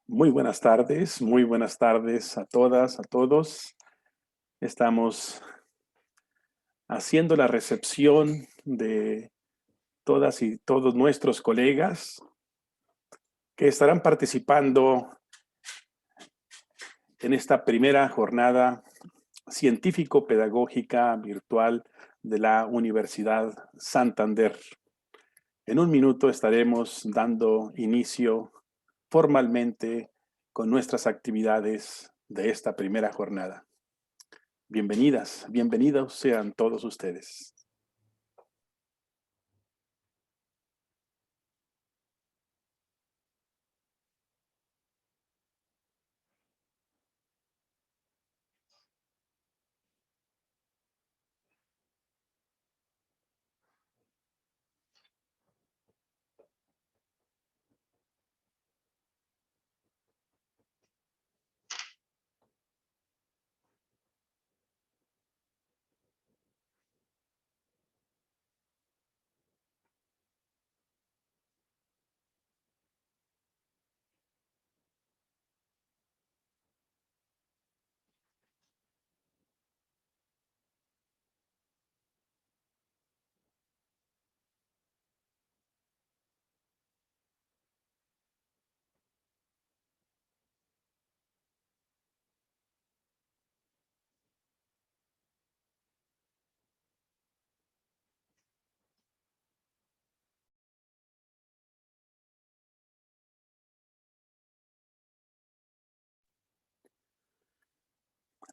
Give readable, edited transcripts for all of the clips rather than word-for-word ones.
Muy buenas tardes a todas, a todos. Estamos haciendo la recepción de todas y todos nuestros colegas que estarán participando en esta primera jornada científico-pedagógica virtual de la Universidad Santander. En un minuto estaremos dando inicio formalmente con nuestras actividades de esta primera jornada. Bienvenidas, bienvenidos sean todos ustedes.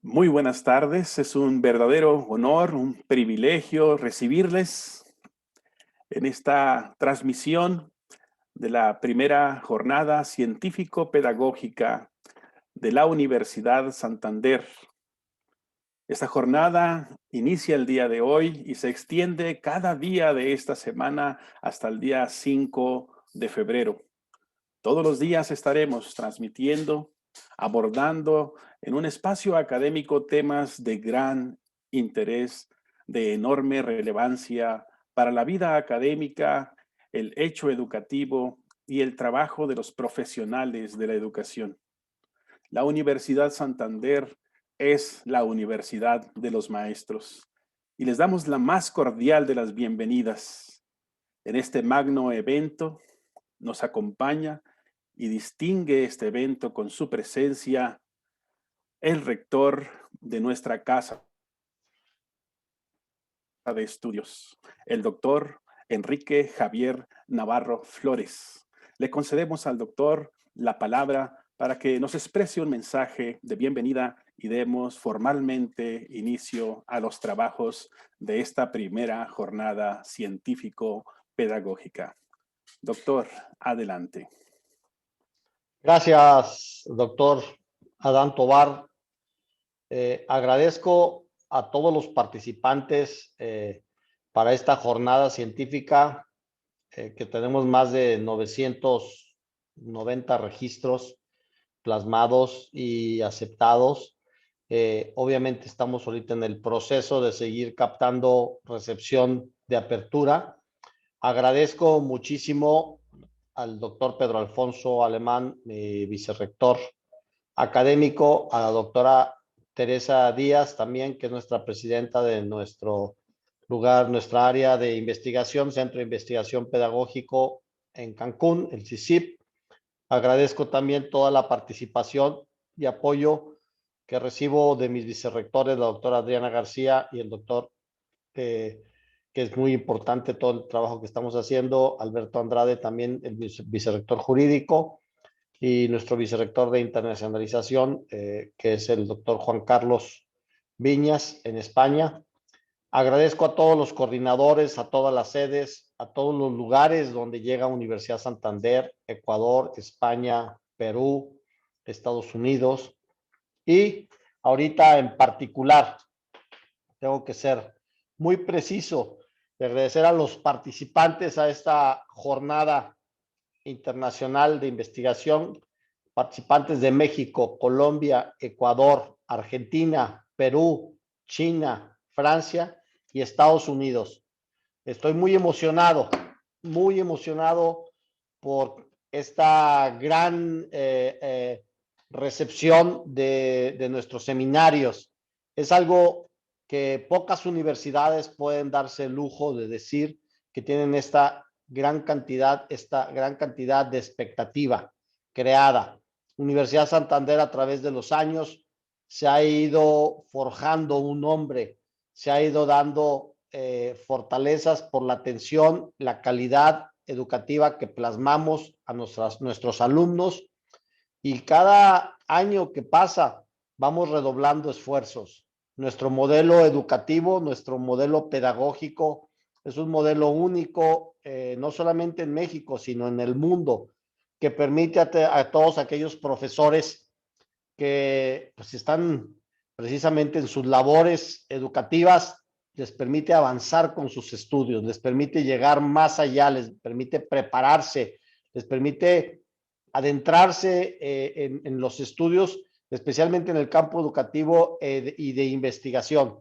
Muy buenas tardes, es un verdadero honor, un privilegio recibirles en esta transmisión de la primera jornada científico-pedagógica de la Universidad Santander. Esta jornada inicia el día de hoy y se extiende cada día de esta semana hasta el día 5 de febrero. Todos los días estaremos transmitiendo, abordando en un espacio académico temas de gran interés, de enorme relevancia para la vida académica, el hecho educativo y el trabajo de los profesionales de la educación. La Universidad Santander es la universidad de los maestros y les damos la más cordial de las bienvenidas. En este magno evento nos acompaña y distingue este evento con su presencia el rector de nuestra casa de estudios, el doctor Enrique Javier Navarro Flores. Le concedemos al doctor la palabra para que nos exprese un mensaje de bienvenida y demos formalmente inicio a los trabajos de esta primera jornada científico-pedagógica. Doctor, adelante. Gracias, doctor Adán Tovar. Agradezco a todos los participantes para esta jornada científica, que tenemos más de 990 registros plasmados y aceptados. Obviamente estamos ahorita en el proceso de seguir captando recepción de apertura. Agradezco muchísimo al doctor Pedro Alfonso Alemán, mi vicerrector académico, a la doctora Teresa Díaz también, que es nuestra presidenta de nuestro lugar, nuestra área de investigación, Centro de Investigación Pedagógico en Cancún, el CICIP. Agradezco también toda la participación y apoyo que recibo de mis vicerrectores, la doctora Adriana García y el doctor, que es muy importante todo el trabajo que estamos haciendo, Alberto Andrade, también el vicerrector jurídico, y nuestro vicerrector de internacionalización, que es el doctor Juan Carlos Viñas en España. Agradezco a todos los coordinadores, a todas las sedes, a todos los lugares donde llega Universidad Santander, Ecuador, España, Perú, Estados Unidos. Y ahorita en particular, tengo que ser muy preciso y agradecer a los participantes a esta jornada internacional de investigación, participantes de México, Colombia, Ecuador, Argentina, Perú, China, Francia y Estados Unidos. Estoy muy emocionado por esta gran recepción de nuestros seminarios. Es algo que pocas universidades pueden darse el lujo de decir que tienen esta gran cantidad de expectativa creada. Universidad Santander a través de los años se ha ido forjando un nombre, se ha ido dando fortalezas por la atención, la calidad educativa que plasmamos a nuestros alumnos, y cada año que pasa vamos redoblando esfuerzos. Nuestro modelo educativo, nuestro modelo pedagógico es un modelo único, no solamente en México, sino en el mundo, que permite a todos aquellos profesores que pues, están precisamente en sus labores educativas, les permite avanzar con sus estudios, les permite llegar más allá, les permite prepararse, les permite adentrarse en los estudios, especialmente en el campo educativo y de investigación.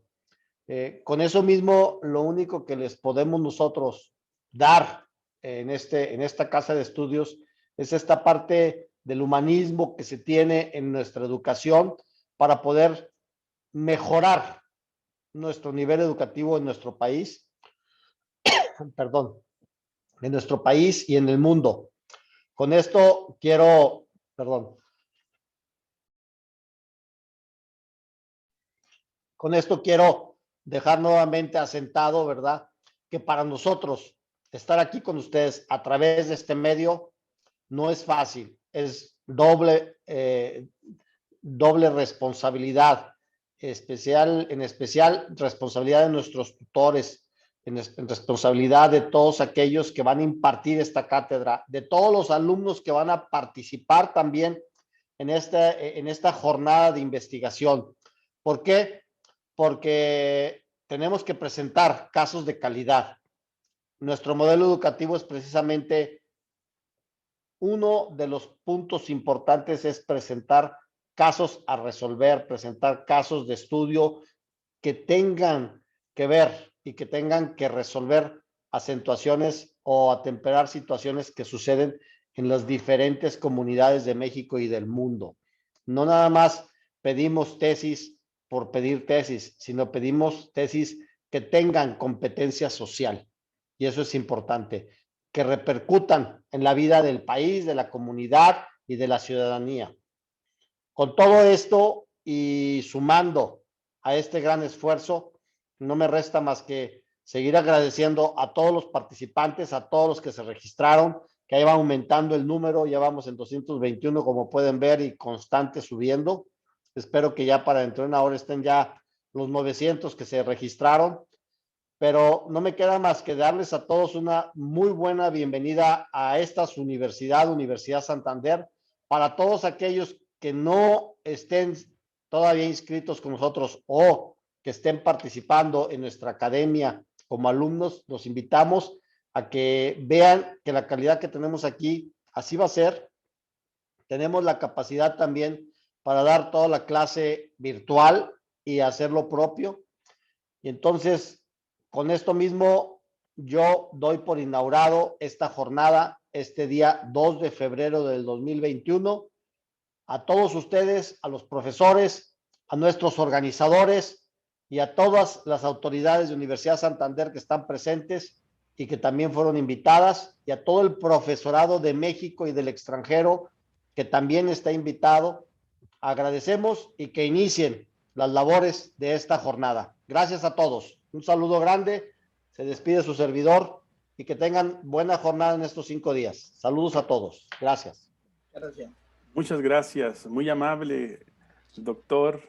Con eso mismo, lo único que les podemos nosotros dar en esta casa de estudios es esta parte del humanismo que se tiene en nuestra educación para poder mejorar nuestro nivel educativo en nuestro país, perdón, en nuestro país y en el mundo. Con esto quiero, perdón, con esto quiero dejar nuevamente asentado, ¿verdad? Que para nosotros estar aquí con ustedes a través de este medio no es fácil, es doble responsabilidad, en especial responsabilidad de nuestros tutores, en responsabilidad de todos aquellos que van a impartir esta cátedra, de todos los alumnos que van a participar también en esta jornada de investigación. ¿Por qué? Porque tenemos que presentar casos de calidad. Nuestro modelo educativo es precisamente uno de los puntos importantes, es presentar casos a resolver, presentar casos de estudio que tengan que ver y que tengan que resolver acentuaciones o atemperar situaciones que suceden en las diferentes comunidades de México y del mundo. No nada más pedimos tesis por pedir tesis, sino pedimos tesis que tengan competencia social. Y eso es importante, que repercutan en la vida del país, de la comunidad y de la ciudadanía. Con todo esto y sumando a este gran esfuerzo, no me resta más que seguir agradeciendo a todos los participantes, a todos los que se registraron, que ahí va aumentando el número, ya vamos en 221 como pueden ver y constante subiendo. Espero que ya para dentro de una hora estén ya los 900 que se registraron, pero no me queda más que darles a todos una muy buena bienvenida a esta universidad, Universidad Santander. Para todos aquellos que no estén todavía inscritos con nosotros o que estén participando en nuestra academia como alumnos, los invitamos a que vean que la calidad que tenemos aquí así va a ser. Tenemos la capacidad también para dar toda la clase virtual y hacer lo propio. Y entonces, con esto mismo, yo doy por inaugurado esta jornada, este día 2 de febrero del 2021. A todos ustedes, a los profesores, a nuestros organizadores y a todas las autoridades de Universidad Santander que están presentes y que también fueron invitadas, y a todo el profesorado de México y del extranjero que también está invitado. Agradecemos y que inicien las labores de esta jornada. Gracias a todos. Un saludo grande. Se despide su servidor y que tengan buena jornada en estos 5 días. Saludos a todos. Gracias. Gracias. Muchas gracias. Muy amable, doctor,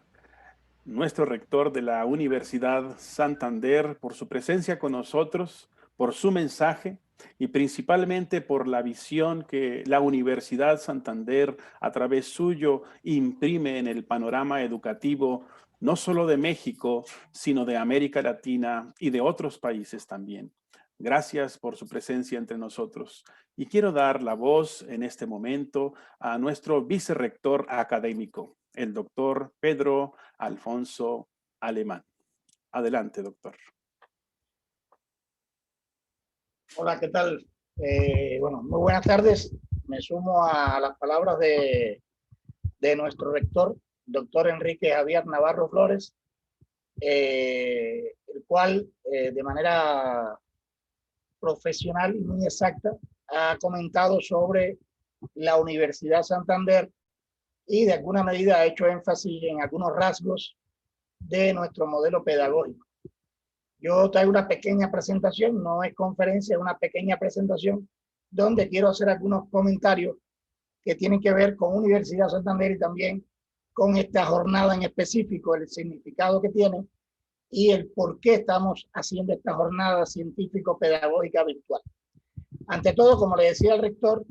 nuestro rector de la Universidad Santander, por su presencia con nosotros, por su mensaje y principalmente por la visión que la Universidad Santander a través suyo imprime en el panorama educativo, no solo de México, sino de América Latina y de otros países también. Gracias por su presencia entre nosotros. Y quiero dar la voz en este momento a nuestro vicerrector académico, el doctor Pedro Alfonso Alemán. Adelante, doctor. Hola, ¿qué tal? Bueno, muy buenas tardes. me sumo a las palabras de nuestro rector, doctor Enrique Javier Navarro Flores, el cual de manera profesional y muy exacta ha comentado sobre la Universidad Santander y de alguna medida ha hecho énfasis en algunos rasgos de nuestro modelo pedagógico. Yo traigo una pequeña presentación, no es conferencia, es una pequeña presentación donde quiero hacer algunos comentarios que tienen que ver con Universidad Santander y también con esta jornada en específico, el significado que tiene y el por qué estamos haciendo esta jornada científico-pedagógica virtual. Ante todo, como le decía el rector,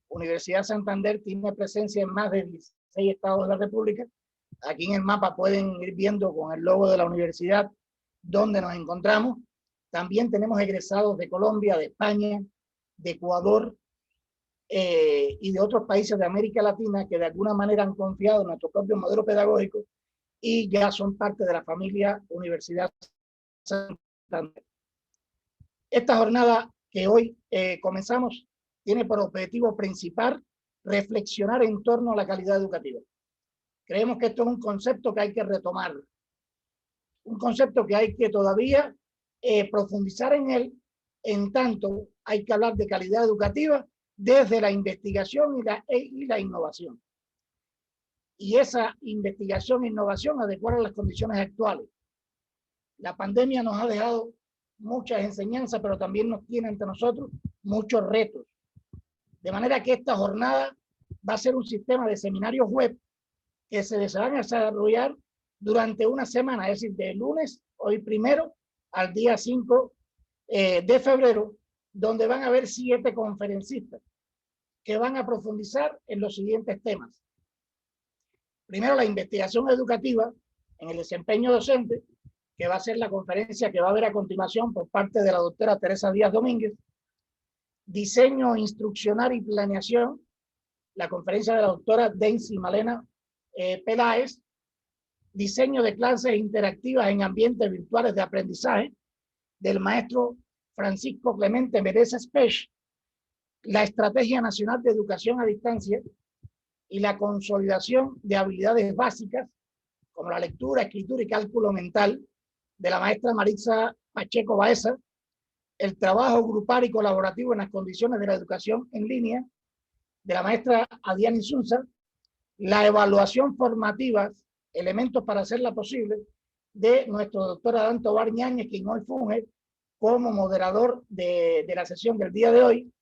Universidad Santander tiene presencia en más de 16 estados de la República. Aquí en el mapa pueden ir viendo con el logo de la universidad donde nos encontramos. También tenemos egresados de Colombia, de España, de Ecuador y de otros países de América Latina que de alguna manera han confiado en nuestro propio modelo pedagógico y ya son parte de la familia Universidad Santander. Esta jornada que hoy comenzamos tiene por objetivo principal reflexionar en torno a la calidad educativa. Creemos que esto es un concepto que hay que retomar, un concepto que hay que todavía profundizar en él, en tanto hay que hablar de calidad educativa desde la investigación y la innovación. Y esa investigación e innovación adecuada a las condiciones actuales. La pandemia nos ha dejado muchas enseñanzas, pero también nos tiene ante nosotros muchos retos. De manera que esta jornada va a ser un sistema de seminarios web que se van a desarrollar durante una semana, es decir, de lunes, hoy primero, al día 5 de febrero, donde van a haber 7 conferencistas que van a profundizar en los siguientes temas. Primero, la investigación educativa en el desempeño docente, que va a ser la conferencia que va a haber a continuación por parte de la doctora Teresa Díaz Domínguez. Diseño instruccional y planeación, la conferencia de la doctora Daisy Malena Peláez. Diseño de clases interactivas en ambientes virtuales de aprendizaje, del maestro Francisco Clemente Mereces Pech. La Estrategia Nacional de Educación a Distancia y la consolidación de habilidades básicas como la lectura, escritura y cálculo mental, de la maestra Maritza Pacheco Baeza. El trabajo grupal y colaborativo en las condiciones de la educación en línea, de la maestra Adiana Insunza. La evaluación formativa, elementos para hacerla posible, de nuestro doctor Adán Tobar Ñáñez, quien hoy funge como moderador de la sesión del día de hoy.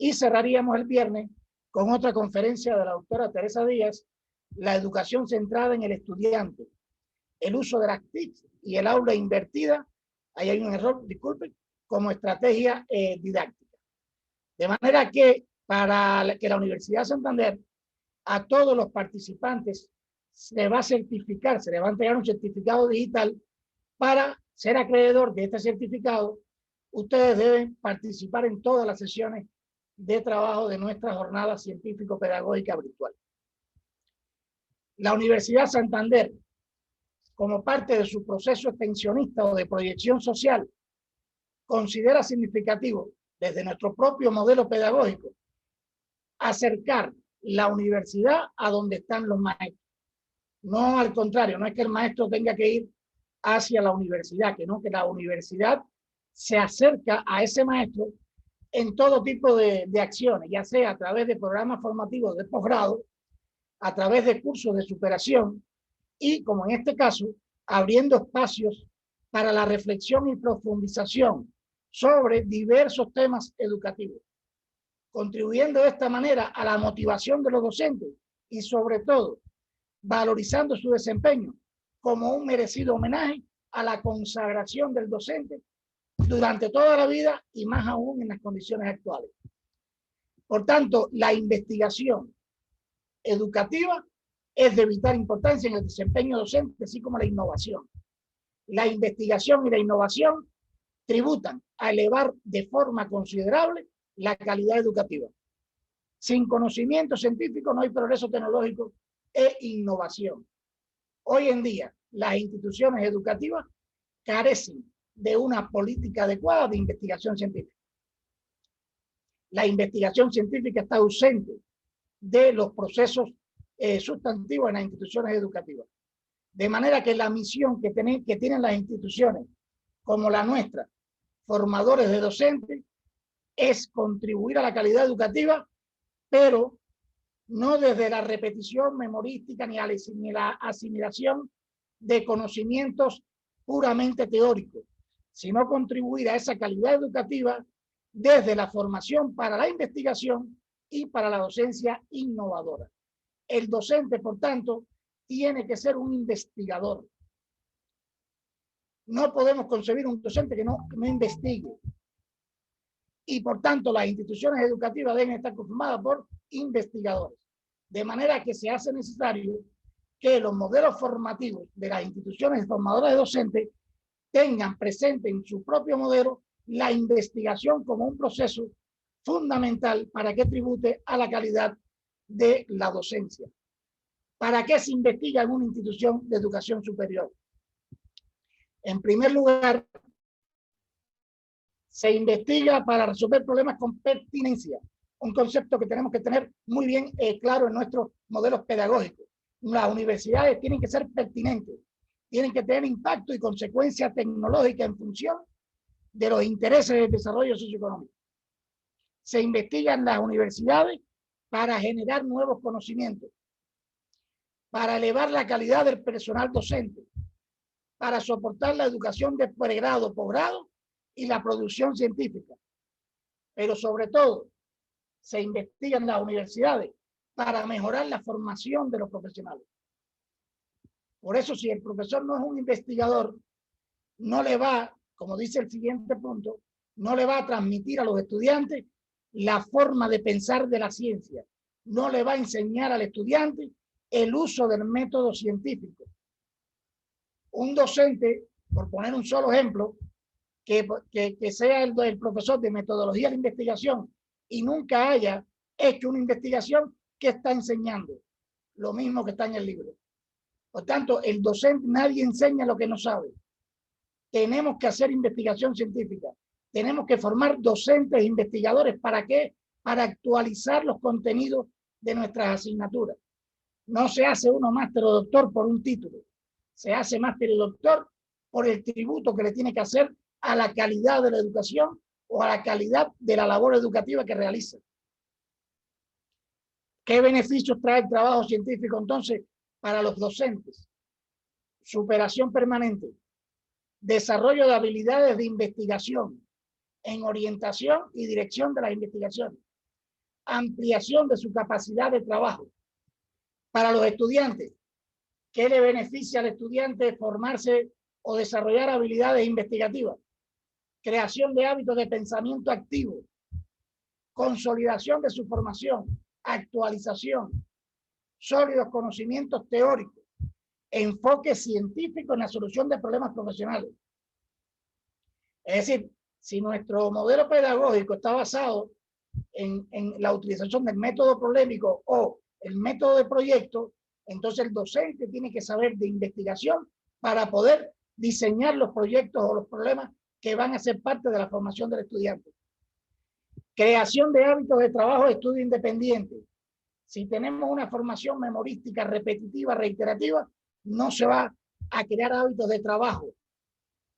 Y cerraríamos el viernes con otra conferencia de la doctora Teresa Díaz, la educación centrada en el estudiante, el uso de las TIC y el aula invertida, ahí hay un error, disculpen, como estrategia didáctica. De manera que para que la Universidad Santander a todos los participantes se le va a certificar, se le va a entregar un certificado digital. Para ser acreedor de este certificado, ustedes deben participar en todas las sesiones de trabajo de nuestra jornada científico-pedagógica virtual. La Universidad Santander, como parte de su proceso extensionista o de proyección social, considera significativo desde nuestro propio modelo pedagógico acercar la universidad a donde están los maestros. No al contrario, no es que el maestro tenga que ir hacia la universidad, que no, que la universidad se acerca a ese maestro en todo tipo de acciones, ya sea a través de programas formativos de posgrado, a través de cursos de superación y, como en este caso, abriendo espacios para la reflexión y profundización sobre diversos temas educativos, contribuyendo de esta manera a la motivación de los docentes y, sobre todo, valorizando su desempeño como un merecido homenaje a la consagración del docente durante toda la vida y más aún en las condiciones actuales. Por tanto, la investigación educativa es de vital importancia en el desempeño docente, así como la innovación. La investigación y la innovación tributan a elevar de forma considerable la calidad educativa. Sin conocimiento científico no hay progreso tecnológico e innovación. Hoy en día, las instituciones educativas carecen de una política adecuada de investigación científica. La investigación científica está ausente de los procesos sustantivos en las instituciones educativas. De manera que la misión que tienen las instituciones como la nuestra, formadores de docentes, es contribuir a la calidad educativa, pero no desde la repetición memorística ni la asimilación de conocimientos puramente teóricos, sino contribuir a esa calidad educativa desde la formación para la investigación y para la docencia innovadora. El docente, por tanto, tiene que ser un investigador. No podemos concebir un docente que no investigue. Y por tanto, las instituciones educativas deben estar conformadas por investigadores. De manera que se hace necesario que los modelos formativos de las instituciones formadoras de docentes tengan presente en su propio modelo la investigación como un proceso fundamental para que tribute a la calidad de la docencia. ¿Para qué se investiga en una institución de educación superior? En primer lugar, se investiga para resolver problemas con pertinencia, un concepto que tenemos que tener muy bien claro en nuestros modelos pedagógicos. Las universidades tienen que ser pertinentes, tienen que tener impacto y consecuencia tecnológica en función de los intereses del desarrollo socioeconómico. Se investigan las universidades para generar nuevos conocimientos, para elevar la calidad del personal docente, para soportar la educación de pregrado, posgrado y la producción científica. Pero sobre todo, se investigan las universidades para mejorar la formación de los profesionales. Por eso, si el profesor no es un investigador, no le va, como dice el siguiente punto, no le va a transmitir a los estudiantes la forma de pensar de la ciencia. No le va a enseñar al estudiante el uso del método científico. Un docente, por poner un solo ejemplo, que sea el profesor de metodología de investigación y nunca haya hecho una investigación, que está enseñando lo mismo que está en el libro. Por tanto, el docente, nadie enseña lo que no sabe. Tenemos que hacer investigación científica. Tenemos que formar docentes e investigadores. ¿Para qué? Para actualizar los contenidos de nuestras asignaturas. No se hace uno máster o doctor por un título. Se hace máster y doctor por el tributo que le tiene que hacer a la calidad de la educación o a la calidad de la labor educativa que realiza. ¿Qué beneficios trae el trabajo científico entonces para los docentes? Superación permanente, desarrollo de habilidades de investigación en orientación y dirección de las investigaciones, ampliación de su capacidad de trabajo. Para los estudiantes, ¿qué le beneficia al estudiante formarse o desarrollar habilidades investigativas? Creación de hábitos de pensamiento activo, consolidación de su formación, actualización, sólidos conocimientos teóricos, enfoque científico en la solución de problemas profesionales. Es decir, si nuestro modelo pedagógico está basado en la utilización del método problemático o el método de proyecto, entonces el docente tiene que saber de investigación para poder diseñar los proyectos o los problemas que van a ser parte de la formación del estudiante. Creación de hábitos de trabajo de estudio independiente. Si tenemos una formación memorística repetitiva, reiterativa, no se va a crear hábitos de trabajo.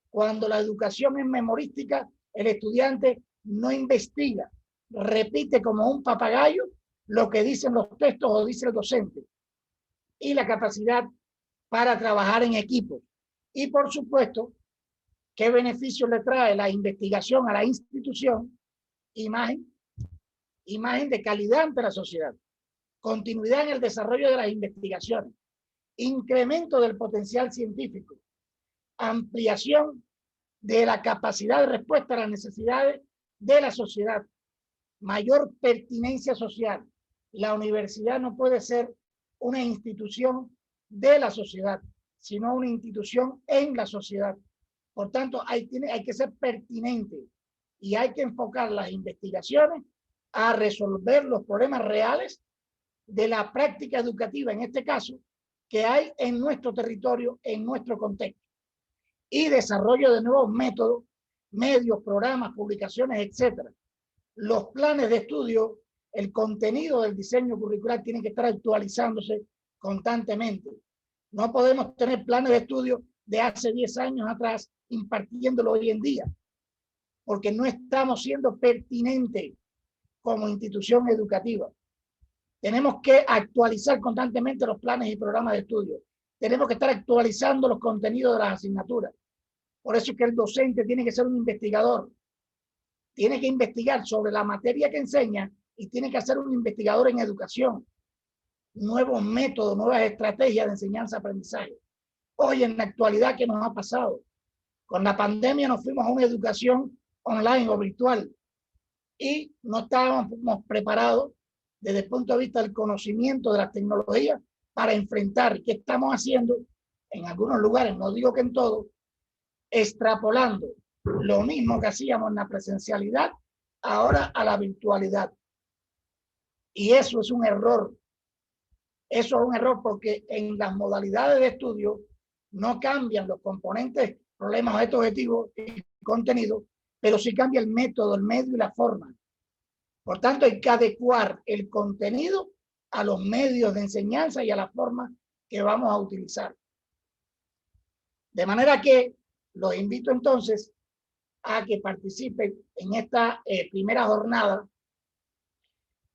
Cuando la educación es memorística, el estudiante no investiga, repite como un papagayo lo que dicen los textos o dice el docente. Y la capacidad para trabajar en equipo. Y por supuesto, ¿qué beneficios le trae la investigación a la institución? Imagen de calidad ante la sociedad, continuidad en el desarrollo de las investigaciones, incremento del potencial científico, ampliación de la capacidad de respuesta a las necesidades de la sociedad, mayor pertinencia social. La universidad no puede ser una institución de la sociedad, sino una institución en la sociedad. Por tanto, hay que ser pertinente y hay que enfocar las investigaciones a resolver los problemas reales de la práctica educativa, en este caso, que hay en nuestro territorio, en nuestro contexto. Y desarrollo de nuevos métodos, medios, programas, publicaciones, etcétera, los planes de estudio, el contenido del diseño curricular tiene que estar actualizándose constantemente. No podemos tener planes de estudio de hace 10 años atrás impartiéndolo hoy en día, porque no estamos siendo pertinentes como institución educativa. Tenemos que actualizar constantemente los planes y programas de estudio. Tenemos que estar actualizando los contenidos de las asignaturas. Por eso es que el docente tiene que ser un investigador. Tiene que investigar sobre la materia que enseña y tiene que ser un investigador en educación. Nuevos métodos, nuevas estrategias de enseñanza-aprendizaje. Hoy en la actualidad, ¿qué nos ha pasado? Con la pandemia nos fuimos a una educación online o virtual y no estábamos preparados desde el punto de vista del conocimiento de las tecnologías para enfrentar qué estamos haciendo en algunos lugares, no digo que en todos, extrapolando lo mismo que hacíamos en la presencialidad ahora a la virtualidad. Y eso es un error. Eso es un error porque en las modalidades de estudio no cambian los componentes, problemas, objetos, objetivos y contenido, pero sí cambia el método, el medio y la forma. Por tanto, hay que adecuar el contenido a los medios de enseñanza y a la forma que vamos a utilizar. De manera que los invito entonces a que participen en esta primera jornada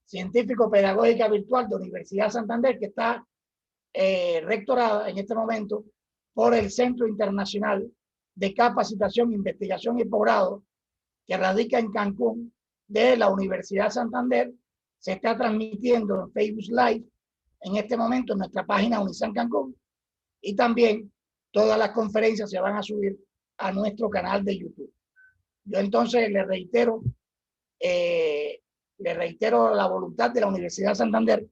científico-pedagógica virtual de Universidad Santander, que está rectorada en este momento por el Centro Internacional de Capacitación, Investigación y Posgrado, que radica en Cancún, de la Universidad Santander. Se está transmitiendo en Facebook Live en este momento en nuestra página Unisan Cancún, y también todas las conferencias se van a subir a nuestro canal de YouTube. Yo entonces le reitero la voluntad de la Universidad Santander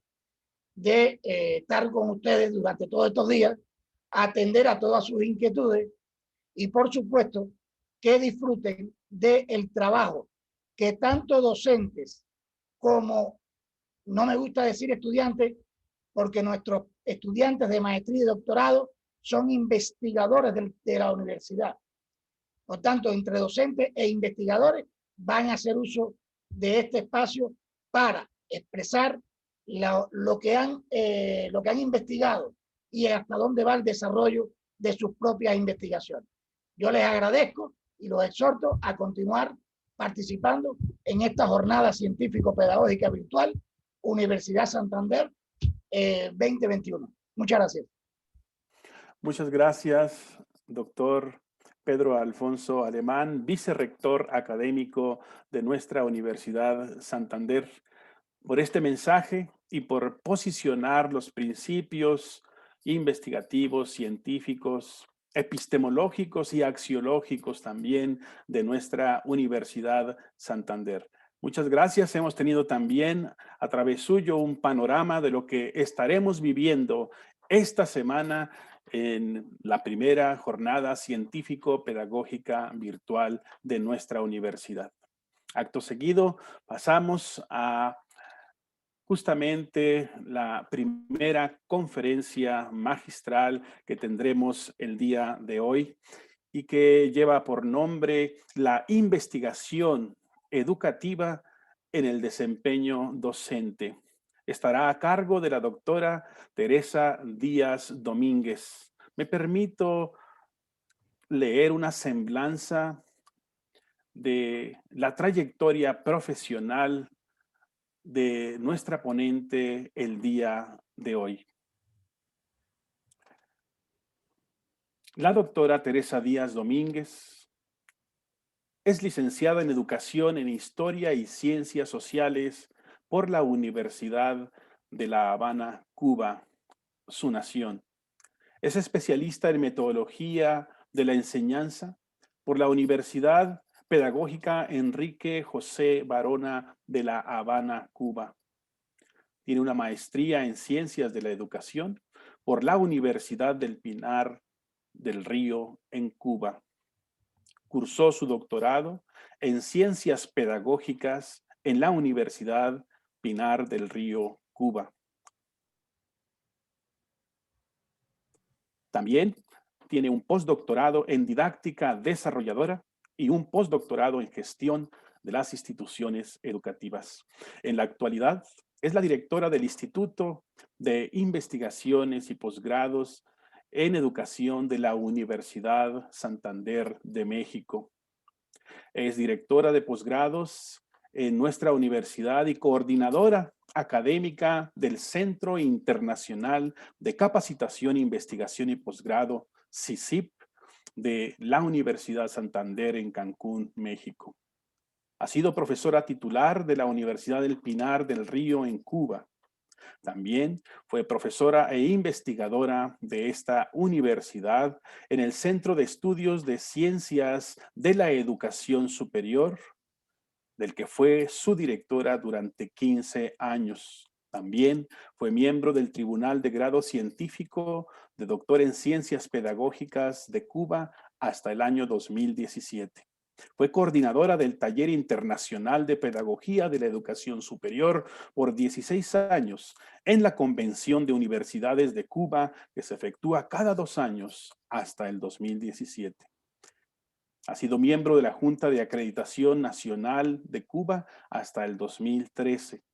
de estar con ustedes durante todos estos días, atender a todas sus inquietudes y por supuesto que disfruten del trabajo que tanto docentes como, no me gusta decir estudiantes, porque nuestros estudiantes de maestría y doctorado son investigadores de la universidad. Por tanto, entre docentes e investigadores van a hacer uso de este espacio para expresar lo que han investigado y hasta dónde va el desarrollo de sus propias investigaciones. Yo les agradezco y los exhorto a continuar participando en esta jornada científico-pedagógica virtual Universidad Santander 2021. Muchas gracias. Muchas gracias, doctor Pedro Alfonso Alemán, vicerrector académico de nuestra Universidad Santander, por este mensaje y por posicionar los principios investigativos, científicos, epistemológicos y axiológicos también de nuestra Universidad Santander. Muchas gracias. Hemos tenido también a través suyo un panorama de lo que estaremos viviendo esta semana en la primera jornada científico-pedagógica virtual de nuestra universidad. Acto seguido, pasamos a justamente la primera conferencia magistral que tendremos el día de hoy y que lleva por nombre la investigación educativa en el desempeño docente. Estará a cargo de la doctora Teresa Díaz Domínguez. Me permito leer una semblanza de la trayectoria profesional de nuestra ponente el día de hoy. La doctora Teresa Díaz Domínguez es licenciada en Educación en Historia y Ciencias Sociales por la Universidad de La Habana, Cuba, su nación. Es especialista en Metodología de la Enseñanza por la Universidad Pedagógica Enrique José Barona de La Habana, Cuba. Tiene una maestría en Ciencias de la Educación por la Universidad del Pinar del Río en Cuba. Cursó su doctorado en Ciencias Pedagógicas en la Universidad Pinar del Río, Cuba. También tiene un postdoctorado en Didáctica Desarrolladora y un postdoctorado en Gestión de las instituciones educativas. En la actualidad, es la directora del Instituto de Investigaciones y Posgrados en Educación de la Universidad Santander de México. Es directora de posgrados en nuestra universidad y coordinadora académica del Centro Internacional de Capacitación, Investigación y Posgrado, CICIP, de la Universidad Santander en Cancún, México. Ha sido profesora titular de la Universidad del Pinar del Río en Cuba. También fue profesora e investigadora de esta universidad en el Centro de Estudios de Ciencias de la Educación Superior, del que fue su directora durante 15 años. También fue miembro del Tribunal de Grado Científico de Doctor en Ciencias Pedagógicas de Cuba hasta el año 2017. Fue coordinadora del Taller Internacional de Pedagogía de la Educación Superior por 16 años en la Convención de Universidades de Cuba, que se efectúa cada 2 años hasta el 2017. Ha sido miembro de la Junta de Acreditación Nacional de Cuba hasta el 2013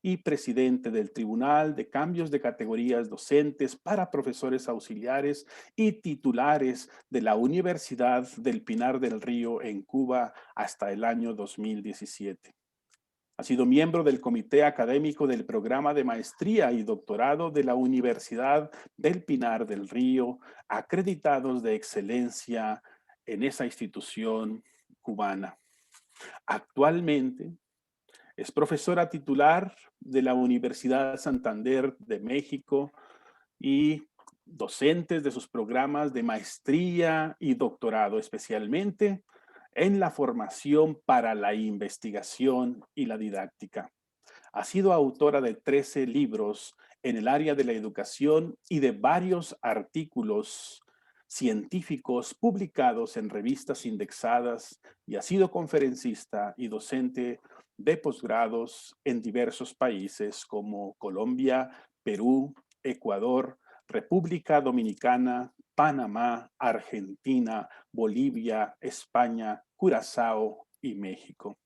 y presidente del Tribunal de Cambios de Categorías Docentes para Profesores Auxiliares y Titulares de la Universidad del Pinar del Río en Cuba hasta el año 2017. Ha sido miembro del Comité Académico del Programa de Maestría y Doctorado de la Universidad del Pinar del Río, acreditados de excelencia en esa institución cubana. Actualmente es profesora titular de la Universidad Santander de México y docentes de sus programas de maestría y doctorado, especialmente en la formación para la investigación y la didáctica. Ha sido autora de 13 libros en el área de la educación y de varios artículos científicos publicados en revistas indexadas y ha sido conferencista y docente de posgrados en diversos países como Colombia, Perú, Ecuador, República Dominicana, Panamá, Argentina, Bolivia, España, Curazao y México.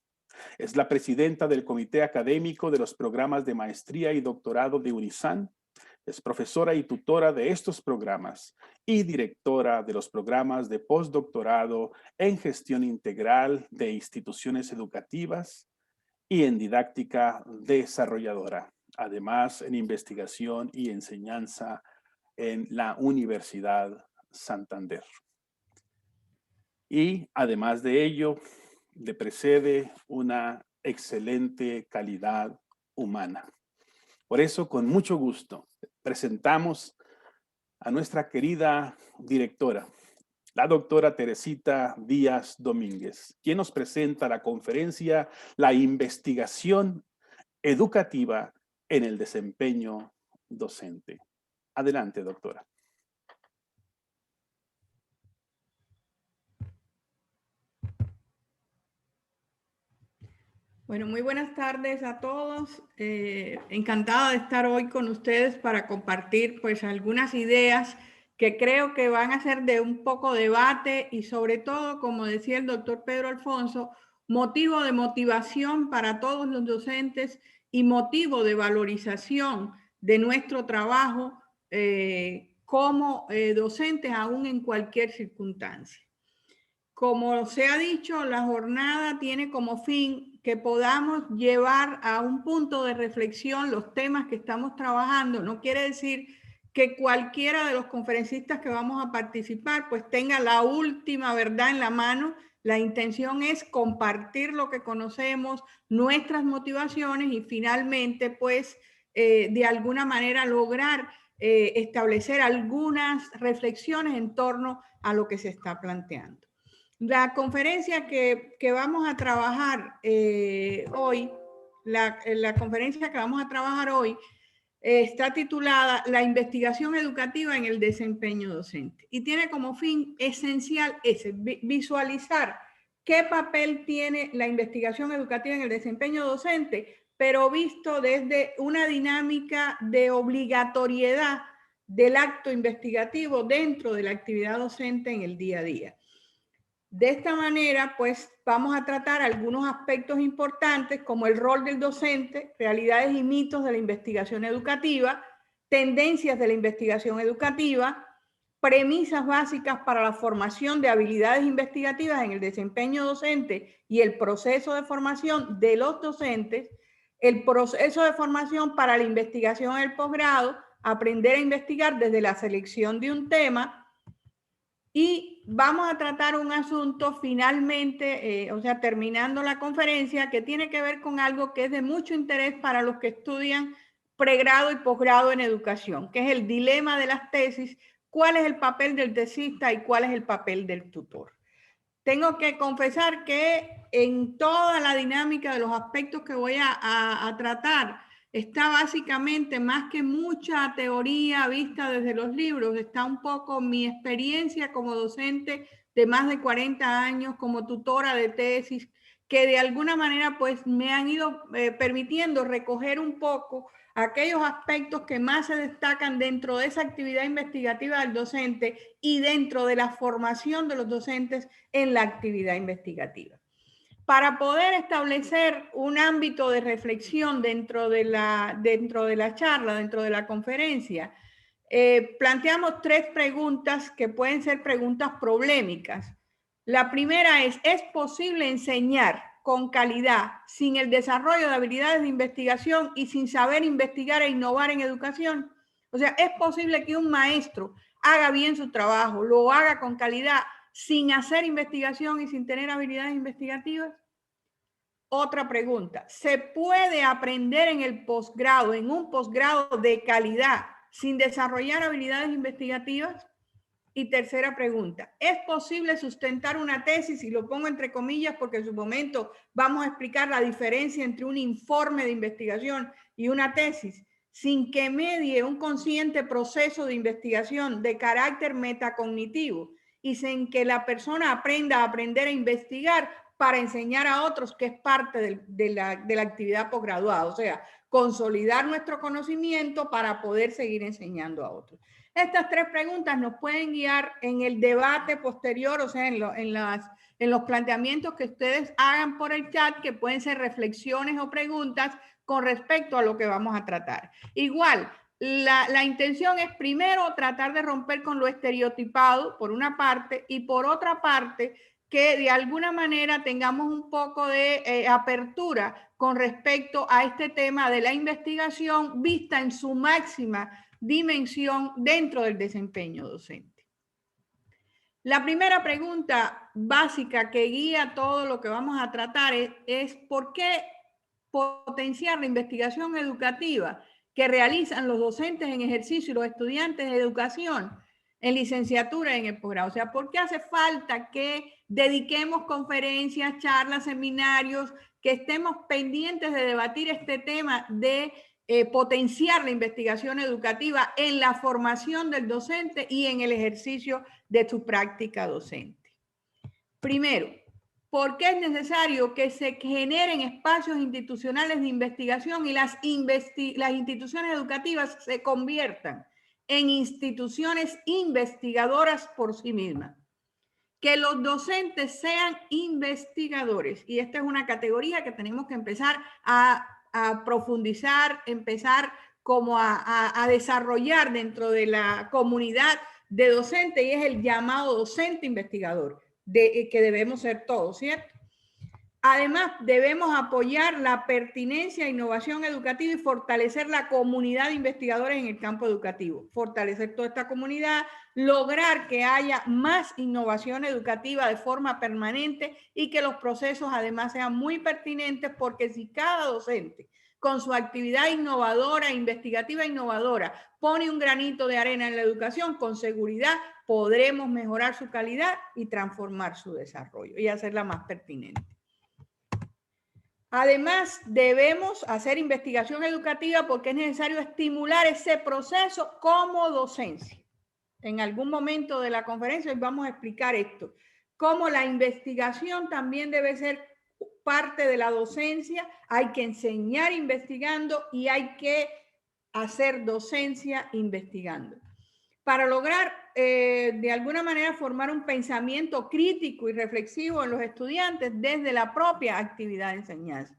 Es la presidenta del Comité Académico de los Programas de Maestría y Doctorado de UNISAN. Es profesora y tutora de estos programas y directora de los programas de postdoctorado en gestión integral de instituciones educativas y en didáctica desarrolladora. Además, en investigación y enseñanza en la Universidad Santander. Y además de ello, le precede una excelente calidad humana. Por eso, con mucho gusto, presentamos a nuestra querida directora, la doctora Teresita Díaz Domínguez, quien nos presenta la conferencia La investigación educativa en el desempeño docente. Adelante, doctora. Bueno, muy buenas tardes a todos. Encantada de estar hoy con ustedes para compartir pues algunas ideas que creo que van a ser de un poco debate y sobre todo, como decía el doctor Pedro Alfonso, motivo de motivación para todos los docentes y motivo de valorización de nuestro trabajo como docentes aún en cualquier circunstancia. Como se ha dicho, la jornada tiene como fin que podamos llevar a un punto de reflexión los temas que estamos trabajando. No quiere decir que cualquiera de los conferencistas que vamos a participar pues tenga la última verdad en la mano. La intención es compartir lo que conocemos, nuestras motivaciones y finalmente pues de alguna manera lograr establecer algunas reflexiones en torno a lo que se está planteando. La conferencia que vamos a trabajar hoy, la conferencia que vamos a trabajar hoy está titulada La investigación educativa en el desempeño docente y tiene como fin esencial ese, visualizar qué papel tiene la investigación educativa en el desempeño docente, pero visto desde una dinámica de obligatoriedad del acto investigativo dentro de la actividad docente en el día a día. De esta manera, pues vamos a tratar algunos aspectos importantes como el rol del docente, realidades y mitos de la investigación educativa, tendencias de la investigación educativa, premisas básicas para la formación de habilidades investigativas en el desempeño docente y el proceso de formación de los docentes, el proceso de formación para la investigación en el posgrado, aprender a investigar desde la selección de un tema, y vamos a tratar un asunto finalmente, o sea, terminando la conferencia, que tiene que ver con algo que es de mucho interés para los que estudian pregrado y posgrado en educación, que es el dilema de las tesis, cuál es el papel del tesista y cuál es el papel del tutor. Tengo que confesar que en toda la dinámica de los aspectos que voy a tratar, está básicamente más que mucha teoría vista desde los libros, está un poco mi experiencia como docente de más de 40 años, como tutora de tesis, que de alguna manera pues me han ido permitiendo recoger un poco aquellos aspectos que más se destacan dentro de esa actividad investigativa del docente y dentro de la formación de los docentes en la actividad investigativa. Para poder establecer un ámbito de reflexión dentro de la charla, dentro de la conferencia, planteamos 3 preguntas que pueden ser preguntas problemáticas. La primera ¿es posible enseñar con calidad sin el desarrollo de habilidades de investigación y sin saber investigar e innovar en educación? O sea, ¿es posible que un maestro haga bien su trabajo, lo haga con calidad, sin hacer investigación y sin tener habilidades investigativas? Otra pregunta, ¿se puede aprender en el posgrado, en un posgrado de calidad, sin desarrollar habilidades investigativas? Y tercera pregunta, ¿es posible sustentar una tesis? Y lo pongo entre comillas porque en su momento vamos a explicar la diferencia entre un informe de investigación y una tesis, sin que medie un consciente proceso de investigación de carácter metacognitivo y sin que la persona aprenda a aprender a investigar para enseñar a otros, que es parte de la actividad posgraduada, o sea, consolidar nuestro conocimiento para poder seguir enseñando a otros. Estas 3 preguntas nos pueden guiar en el debate posterior, o sea, en los planteamientos que ustedes hagan por el chat, que pueden ser reflexiones o preguntas con respecto a lo que vamos a tratar. Igual, la intención es primero tratar de romper con lo estereotipado, por una parte, y por otra parte, que de alguna manera tengamos un poco de apertura con respecto a este tema de la investigación vista en su máxima dimensión dentro del desempeño docente. La primera pregunta básica que guía todo lo que vamos a tratar es ¿por qué potenciar la investigación educativa que realizan los docentes en ejercicio y los estudiantes de educación en licenciatura y en el posgrado? O sea, ¿por qué hace falta que dediquemos conferencias, charlas, seminarios, que estemos pendientes de debatir este tema de potenciar la investigación educativa en la formación del docente y en el ejercicio de su práctica docente? Primero, ¿por qué es necesario que se generen espacios institucionales de investigación y las instituciones educativas se conviertan en instituciones investigadoras por sí mismas? Que los docentes sean investigadores, y esta es una categoría que tenemos que empezar a profundizar, empezar como a desarrollar dentro de la comunidad de docentes, y es el llamado docente investigador, que debemos ser todos, ¿cierto? Además, debemos apoyar la pertinencia e innovación educativa y fortalecer la comunidad de investigadores en el campo educativo. Fortalecer toda esta comunidad, lograr que haya más innovación educativa de forma permanente y que los procesos además sean muy pertinentes, porque si cada docente con su actividad innovadora, investigativa innovadora, pone un granito de arena en la educación, con seguridad podremos mejorar su calidad y transformar su desarrollo y hacerla más pertinente. Además, debemos hacer investigación educativa porque es necesario estimular ese proceso como docencia. En algún momento de la conferencia hoy vamos a explicar esto, cómo la investigación también debe ser parte de la docencia, hay que enseñar investigando y hay que hacer docencia investigando. para lograr de alguna manera formar un pensamiento crítico y reflexivo en los estudiantes desde la propia actividad de enseñanza.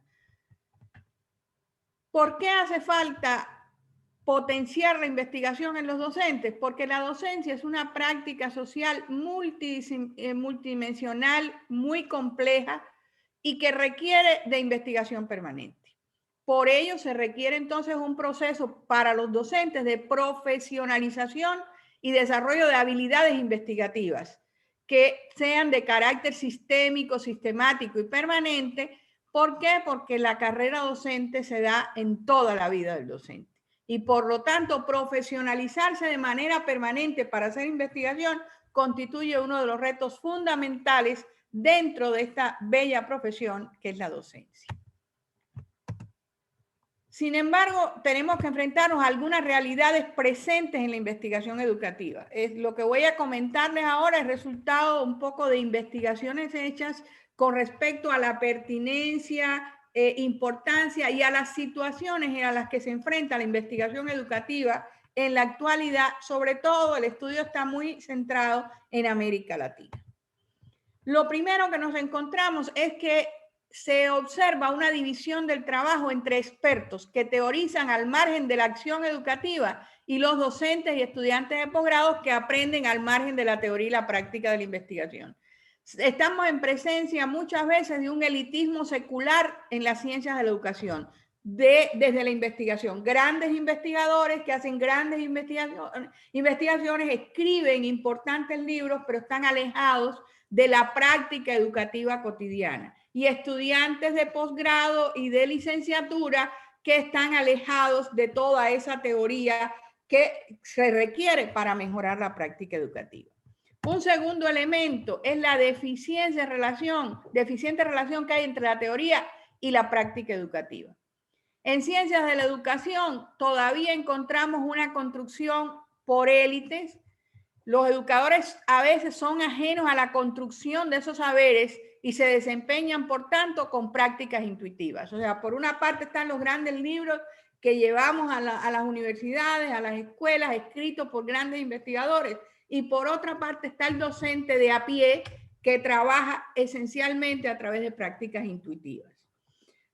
¿Por qué hace falta potenciar la investigación en los docentes? Porque la docencia es una práctica social multidimensional, muy compleja y que requiere de investigación permanente. Por ello se requiere entonces un proceso para los docentes de profesionalización y desarrollo de habilidades investigativas que sean de carácter sistémico, sistemático y permanente. ¿Por qué? Porque la carrera docente se da en toda la vida del docente. Y por lo tanto, profesionalizarse de manera permanente para hacer investigación constituye uno de los retos fundamentales dentro de esta bella profesión que es la docencia. Sin embargo, tenemos que enfrentarnos a algunas realidades presentes en la investigación educativa. Lo que voy a comentarles ahora es resultado un poco de investigaciones hechas con respecto a la pertinencia, importancia y a las situaciones a las que se enfrenta la investigación educativa en la actualidad. Sobre todo, el estudio está muy centrado en América Latina. Lo primero que nos encontramos es que se observa una división del trabajo entre expertos que teorizan al margen de la acción educativa y los docentes y estudiantes de posgrado que aprenden al margen de la teoría y la práctica de la investigación. Estamos en presencia muchas veces de un elitismo secular en las ciencias de la educación, desde la investigación. Grandes investigadores que hacen grandes investigaciones, escriben importantes libros, pero están alejados de la práctica educativa cotidiana. Y estudiantes de posgrado y de licenciatura que están alejados de toda esa teoría que se requiere para mejorar la práctica educativa. Un segundo elemento es la deficiente relación que hay entre la teoría y la práctica educativa. En ciencias de la educación todavía encontramos una construcción por élites. Los educadores a veces son ajenos a la construcción de esos saberes y se desempeñan, por tanto, con prácticas intuitivas. O sea, por una parte están los grandes libros que llevamos a las universidades, a las escuelas, escritos por grandes investigadores, y por otra parte está el docente de a pie que trabaja esencialmente a través de prácticas intuitivas.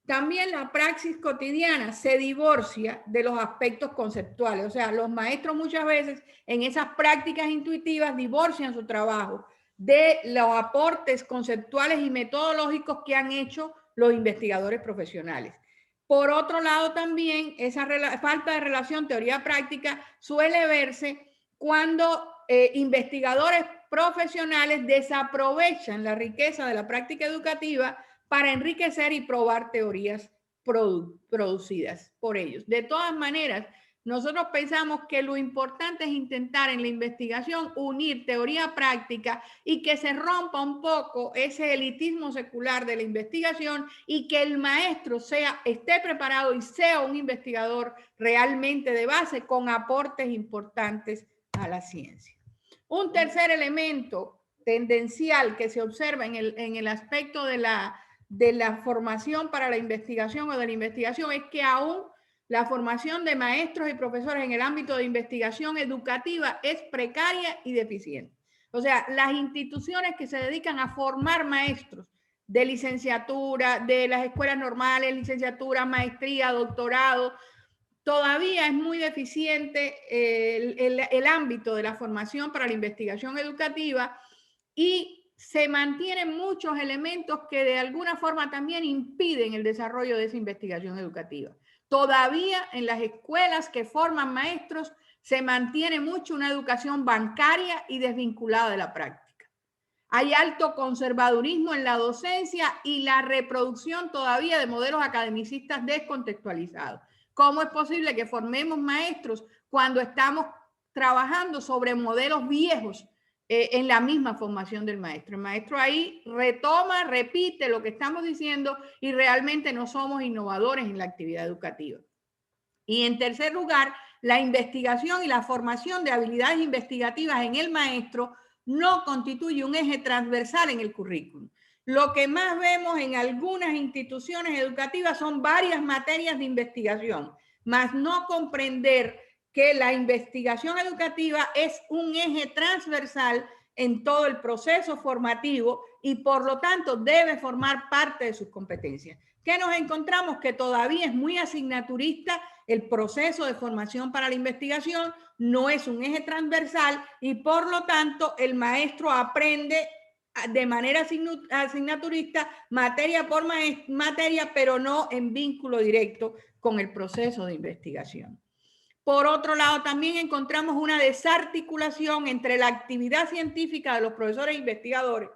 También la praxis cotidiana se divorcia de los aspectos conceptuales. O sea, los maestros muchas veces en esas prácticas intuitivas divorcian su trabajo de los aportes conceptuales y metodológicos que han hecho los investigadores profesionales. Por otro lado, también esa falta de relación teoría-práctica suele verse cuando investigadores profesionales desaprovechan la riqueza de la práctica educativa para enriquecer y probar teorías producidas por ellos. De todas maneras, nosotros pensamos que lo importante es intentar en la investigación unir teoría práctica y que se rompa un poco ese elitismo secular de la investigación y que el maestro esté preparado y sea un investigador realmente de base con aportes importantes a la ciencia. Un tercer elemento tendencial que se observa en el aspecto de la formación para la investigación o de la investigación es que aún la formación de maestros y profesores en el ámbito de investigación educativa es precaria y deficiente. O sea, las instituciones que se dedican a formar maestros de licenciatura, de las escuelas normales, licenciatura, maestría, doctorado, todavía es muy deficiente el ámbito de la formación para la investigación educativa y se mantienen muchos elementos que de alguna forma también impiden el desarrollo de esa investigación educativa. Todavía en las escuelas que forman maestros se mantiene mucho una educación bancaria y desvinculada de la práctica. Hay alto conservadurismo en la docencia y la reproducción todavía de modelos academicistas descontextualizados. ¿Cómo es posible que formemos maestros cuando estamos trabajando sobre modelos viejos en la misma formación del maestro? El maestro ahí retoma, repite lo que estamos diciendo y realmente no somos innovadores en la actividad educativa. Y en tercer lugar, la investigación y la formación de habilidades investigativas en el maestro no constituye un eje transversal en el currículum. Lo que más vemos en algunas instituciones educativas son varias materias de investigación, más no comprender que la investigación educativa es un eje transversal en todo el proceso formativo y por lo tanto debe formar parte de sus competencias. ¿Qué nos encontramos? Que todavía es muy asignaturista el proceso de formación para la investigación, no es un eje transversal y por lo tanto el maestro aprende de manera asignaturista, materia por materia, pero no en vínculo directo con el proceso de investigación. Por otro lado, también encontramos una desarticulación entre la actividad científica de los profesores e investigadores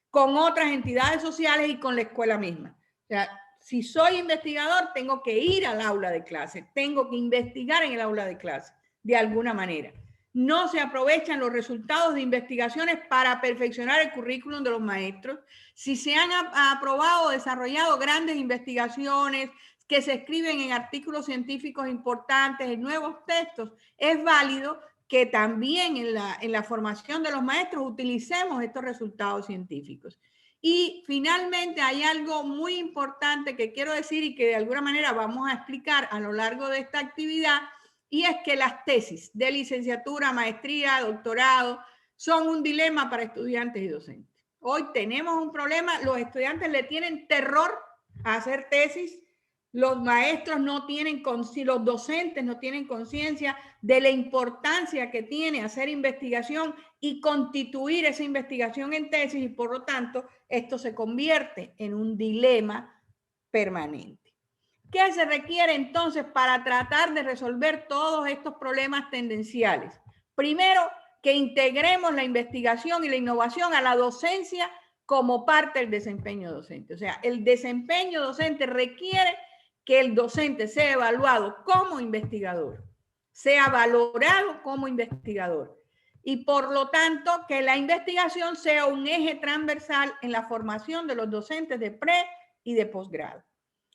con otras entidades sociales y con la escuela misma. O sea, si soy investigador, tengo que ir al aula de clase, tengo que investigar en el aula de clase, de alguna manera. No se aprovechan los resultados de investigaciones para perfeccionar el currículum de los maestros. Si se han aprobado o desarrollado grandes investigaciones que se escriben en artículos científicos importantes, en nuevos textos, es válido que también en la formación de los maestros utilicemos estos resultados científicos. Y finalmente hay algo muy importante que quiero decir y que de alguna manera vamos a explicar a lo largo de esta actividad, y es que las tesis de licenciatura, maestría, doctorado son un dilema para estudiantes y docentes. Hoy tenemos un problema, los estudiantes le tienen terror a hacer tesis, los maestros no tienen, los docentes no tienen conciencia de la importancia que tiene hacer investigación y constituir esa investigación en tesis y por lo tanto esto se convierte en un dilema permanente. ¿Qué se requiere entonces para tratar de resolver todos estos problemas tendenciales? Primero, que integremos la investigación y la innovación a la docencia como parte del desempeño docente. O sea, el desempeño docente requiere que el docente sea evaluado como investigador, sea valorado como investigador y por lo tanto que la investigación sea un eje transversal en la formación de los docentes de pre y de posgrado.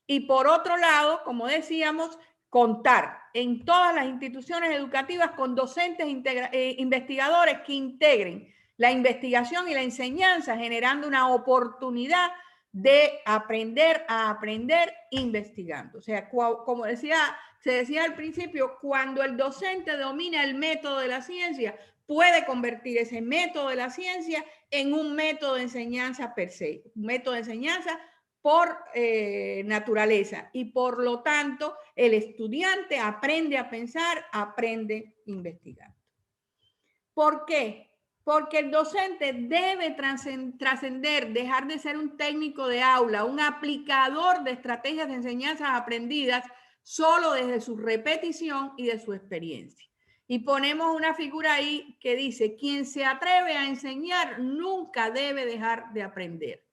Y por otro lado, como decíamos, contar en todas las instituciones educativas con docentes investigadores que integren la investigación y la enseñanza, generando una oportunidad de aprender a aprender investigando. O sea, como se decía al principio, cuando el docente domina el método de la ciencia, puede convertir ese método de la ciencia en un método de enseñanza per se, un método de enseñanza por naturaleza y por lo tanto el estudiante aprende a pensar, aprende investigando. ¿Por qué? Porque el docente debe trascender, dejar de ser un técnico de aula, un aplicador de estrategias de enseñanza aprendidas solo desde su repetición y de su experiencia. Y ponemos una figura ahí que dice, quien se atreve a enseñar nunca debe dejar de aprender.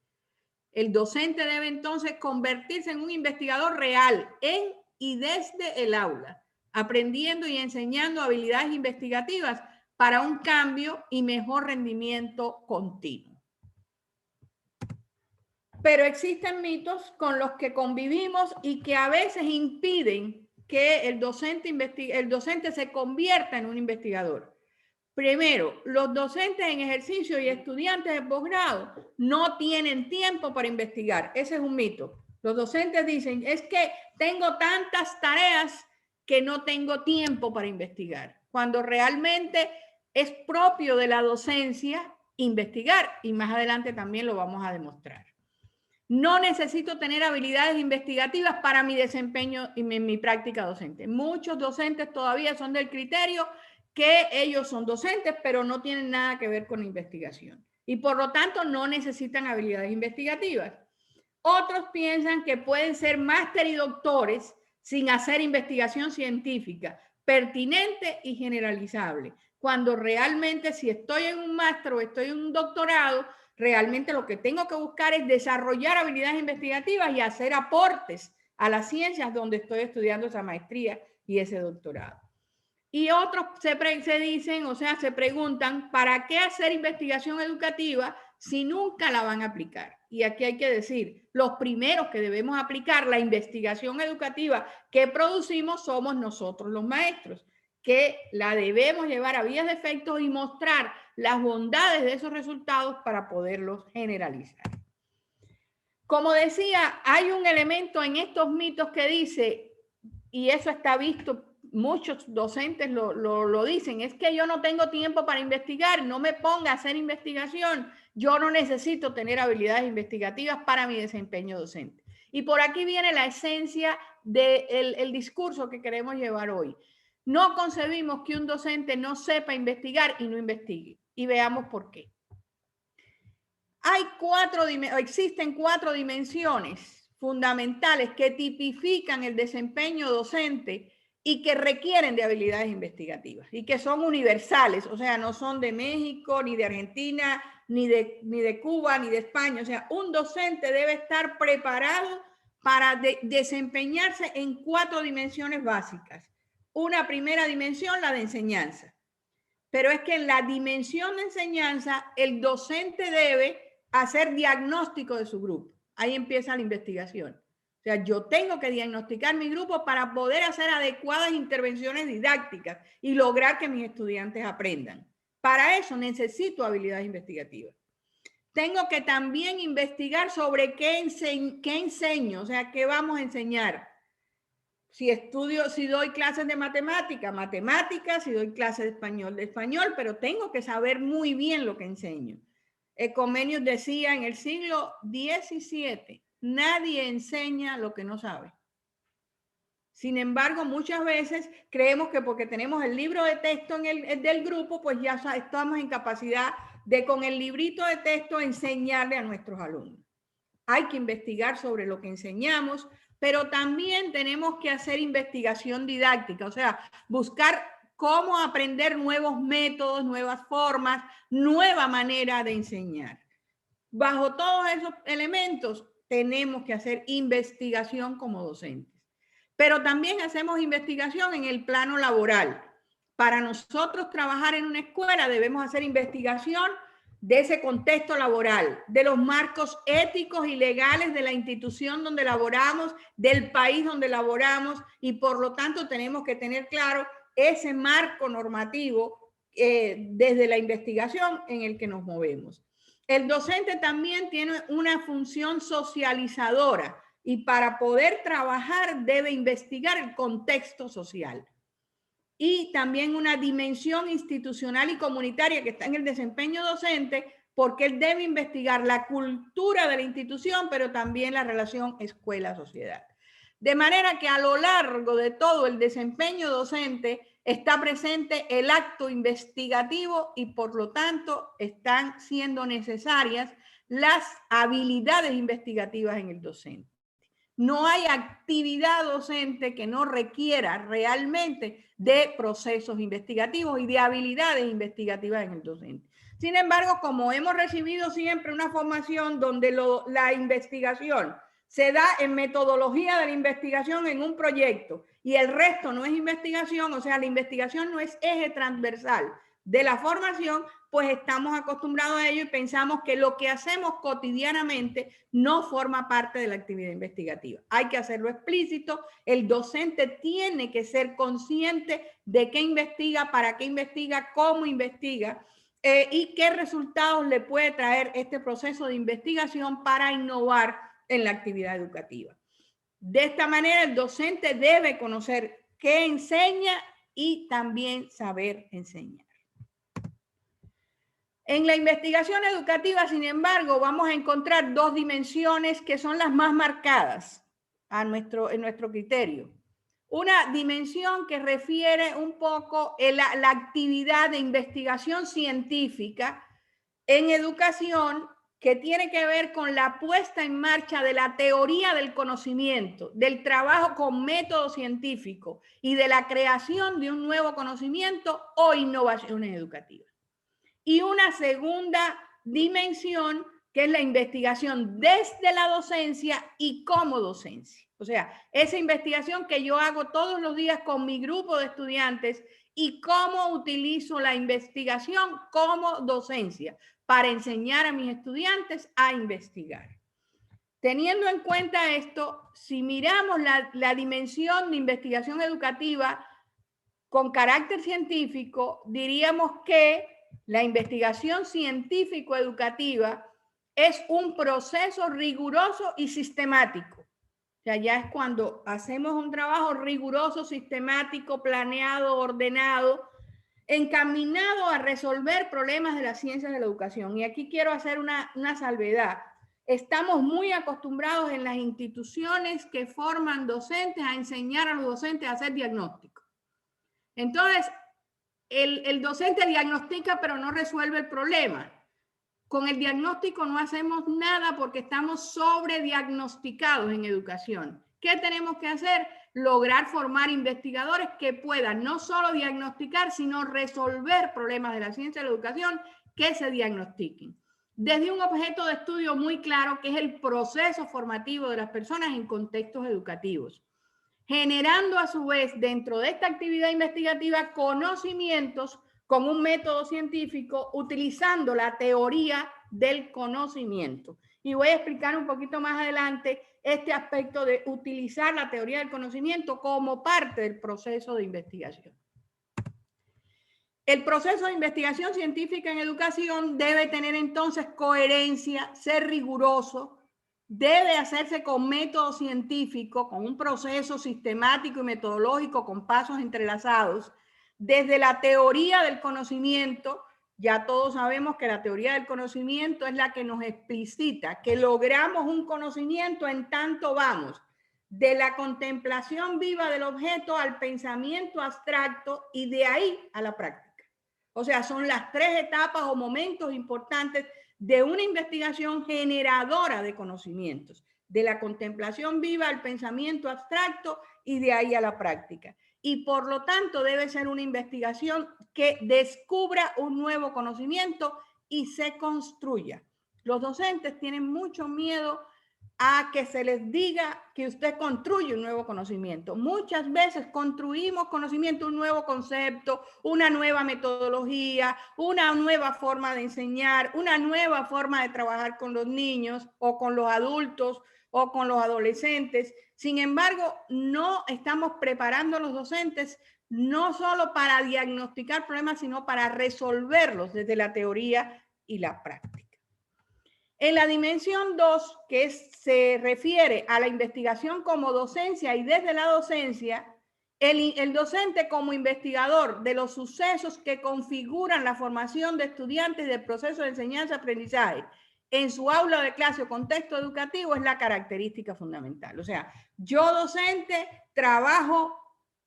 El docente debe entonces convertirse en un investigador real en y desde el aula, aprendiendo y enseñando habilidades investigativas para un cambio y mejor rendimiento continuo. Pero existen mitos con los que convivimos y que a veces impiden que el docente se convierta en un investigador. Primero, los docentes en ejercicio y estudiantes de posgrado no tienen tiempo para investigar. Ese es un mito. Los docentes dicen, es que tengo tantas tareas que no tengo tiempo para investigar, cuando realmente es propio de la docencia investigar y más adelante también lo vamos a demostrar. No necesito tener habilidades investigativas para mi desempeño y mi práctica docente. Muchos docentes todavía son del criterio que ellos son docentes, pero no tienen nada que ver con investigación y por lo tanto no necesitan habilidades investigativas. Otros piensan que pueden ser máster y doctores sin hacer investigación científica pertinente y generalizable, cuando realmente si estoy en un máster o estoy en un doctorado, realmente lo que tengo que buscar es desarrollar habilidades investigativas y hacer aportes a las ciencias donde estoy estudiando esa maestría y ese doctorado. Y otros se dicen, o sea, se preguntan, ¿para qué hacer investigación educativa si nunca la van a aplicar? Y aquí hay que decir, los primeros que debemos aplicar la investigación educativa que producimos somos nosotros los maestros, que la debemos llevar a vías de efecto y mostrar las bondades de esos resultados para poderlos generalizar. Como decía, hay un elemento en estos mitos que dice, y eso está visto muchos docentes lo dicen, es que yo no tengo tiempo para investigar, no me ponga a hacer investigación, yo no necesito tener habilidades investigativas para mi desempeño docente. Y por aquí viene la esencia del discurso que queremos llevar hoy. No concebimos que un docente no sepa investigar y no investigue. Y veamos por qué. Existen 4 dimensiones fundamentales que tipifican el desempeño docente y que requieren de habilidades investigativas y que son universales, o sea, no son de México, ni de Argentina, ni de Cuba, ni de España. O sea, un docente debe estar preparado para desempeñarse en 4 dimensiones básicas. Una primera dimensión, la de enseñanza. Pero es que en la dimensión de enseñanza, el docente debe hacer diagnóstico de su grupo. Ahí empieza la investigación. O sea, yo tengo que diagnosticar mi grupo para poder hacer adecuadas intervenciones didácticas y lograr que mis estudiantes aprendan. Para eso necesito habilidades investigativas. Tengo que también investigar sobre qué enseño, o sea, qué vamos a enseñar. Si doy clases de matemáticas, si doy clases de español, pero tengo que saber muy bien lo que enseño. Comenius decía en el siglo XVII, nadie enseña lo que no sabe. Sin embargo, muchas veces creemos que porque tenemos el libro de texto del grupo, pues ya estamos en capacidad de con el librito de texto enseñarle a nuestros alumnos. Hay que investigar sobre lo que enseñamos, pero también tenemos que hacer investigación didáctica, o sea, buscar cómo aprender nuevos métodos, nuevas formas, nueva manera de enseñar. Bajo todos esos elementos tenemos que hacer investigación como docentes. Pero también hacemos investigación en el plano laboral. Para nosotros trabajar en una escuela debemos hacer investigación de ese contexto laboral, de los marcos éticos y legales de la institución donde laboramos, del país donde laboramos, y por lo tanto tenemos que tener claro ese marco normativo desde la investigación en el que nos movemos. El docente también tiene una función socializadora y para poder trabajar debe investigar el contexto social. Y también una dimensión institucional y comunitaria que está en el desempeño docente, porque él debe investigar la cultura de la institución, pero también la relación escuela-sociedad. De manera que a lo largo de todo el desempeño docente está presente el acto investigativo y por lo tanto están siendo necesarias las habilidades investigativas en el docente. No hay actividad docente que no requiera realmente de procesos investigativos y de habilidades investigativas en el docente. Sin embargo, como hemos recibido siempre una formación donde la investigación se da en metodología de la investigación en un proyecto y el resto no es investigación, o sea, la investigación no es eje transversal de la formación, pues estamos acostumbrados a ello y pensamos que lo que hacemos cotidianamente no forma parte de la actividad investigativa. Hay que hacerlo explícito, el docente tiene que ser consciente de qué investiga, para qué investiga, cómo investiga y qué resultados le puede traer este proceso de investigación para innovar en la actividad educativa. De esta manera, el docente debe conocer qué enseña y también saber enseñar. En la investigación educativa, sin embargo, vamos a encontrar 2 dimensiones que son las más marcadas en nuestro criterio. Una dimensión que refiere un poco a la actividad de investigación científica en educación, que tiene que ver con la puesta en marcha de la teoría del conocimiento, del trabajo con método científico y de la creación de un nuevo conocimiento o innovaciones educativas. Y una segunda dimensión que es la investigación desde la docencia y como docencia. O sea, esa investigación que yo hago todos los días con mi grupo de estudiantes y cómo utilizo la investigación como docencia para enseñar a mis estudiantes a investigar. Teniendo en cuenta esto, si miramos la dimensión de investigación educativa con carácter científico, diríamos que la investigación científico-educativa es un proceso riguroso y sistemático. O sea, ya es cuando hacemos un trabajo riguroso, sistemático, planeado, ordenado, encaminado a resolver problemas de las ciencias de la educación. Y aquí quiero hacer una salvedad. Estamos muy acostumbrados en las instituciones que forman docentes a enseñar a los docentes a hacer diagnóstico. Entonces, el docente diagnostica, pero no resuelve el problema. Con el diagnóstico no hacemos nada porque estamos sobrediagnosticados en educación. ¿Qué tenemos que hacer? Lograr formar investigadores que puedan no solo diagnosticar, sino resolver problemas de la ciencia de la educación que se diagnostiquen. Desde un objeto de estudio muy claro, que es el proceso formativo de las personas en contextos educativos, generando a su vez dentro de esta actividad investigativa conocimientos con un método científico, utilizando la teoría del conocimiento. Y voy a explicar un poquito más adelante este aspecto de utilizar la teoría del conocimiento como parte del proceso de investigación. El proceso de investigación científica en educación debe tener entonces coherencia, ser riguroso, debe hacerse con método científico, con un proceso sistemático y metodológico con pasos entrelazados. Desde la teoría del conocimiento, ya todos sabemos que la teoría del conocimiento es la que nos explicita que logramos un conocimiento en tanto vamos de la contemplación viva del objeto al pensamiento abstracto y de ahí a la práctica. O sea, son las tres etapas o momentos importantes de una investigación generadora de conocimientos, de la contemplación viva al pensamiento abstracto y de ahí a la práctica. Y por lo tanto debe ser una investigación que descubra un nuevo conocimiento y se construya. Los docentes tienen mucho miedo a que se les diga que usted construye un nuevo conocimiento. Muchas veces construimos conocimiento, un nuevo concepto, una nueva metodología, una nueva forma de enseñar, una nueva forma de trabajar con los niños o con los adultos o con los adolescentes. Sin embargo, no estamos preparando a los docentes no solo para diagnosticar problemas, sino para resolverlos desde la teoría y la práctica. En la dimensión 2, que se refiere a la investigación como docencia y desde la docencia, el docente como investigador de los sucesos que configuran la formación de estudiantes del proceso de enseñanza-aprendizaje en su aula de clase o contexto educativo es la característica fundamental. O sea, yo docente trabajo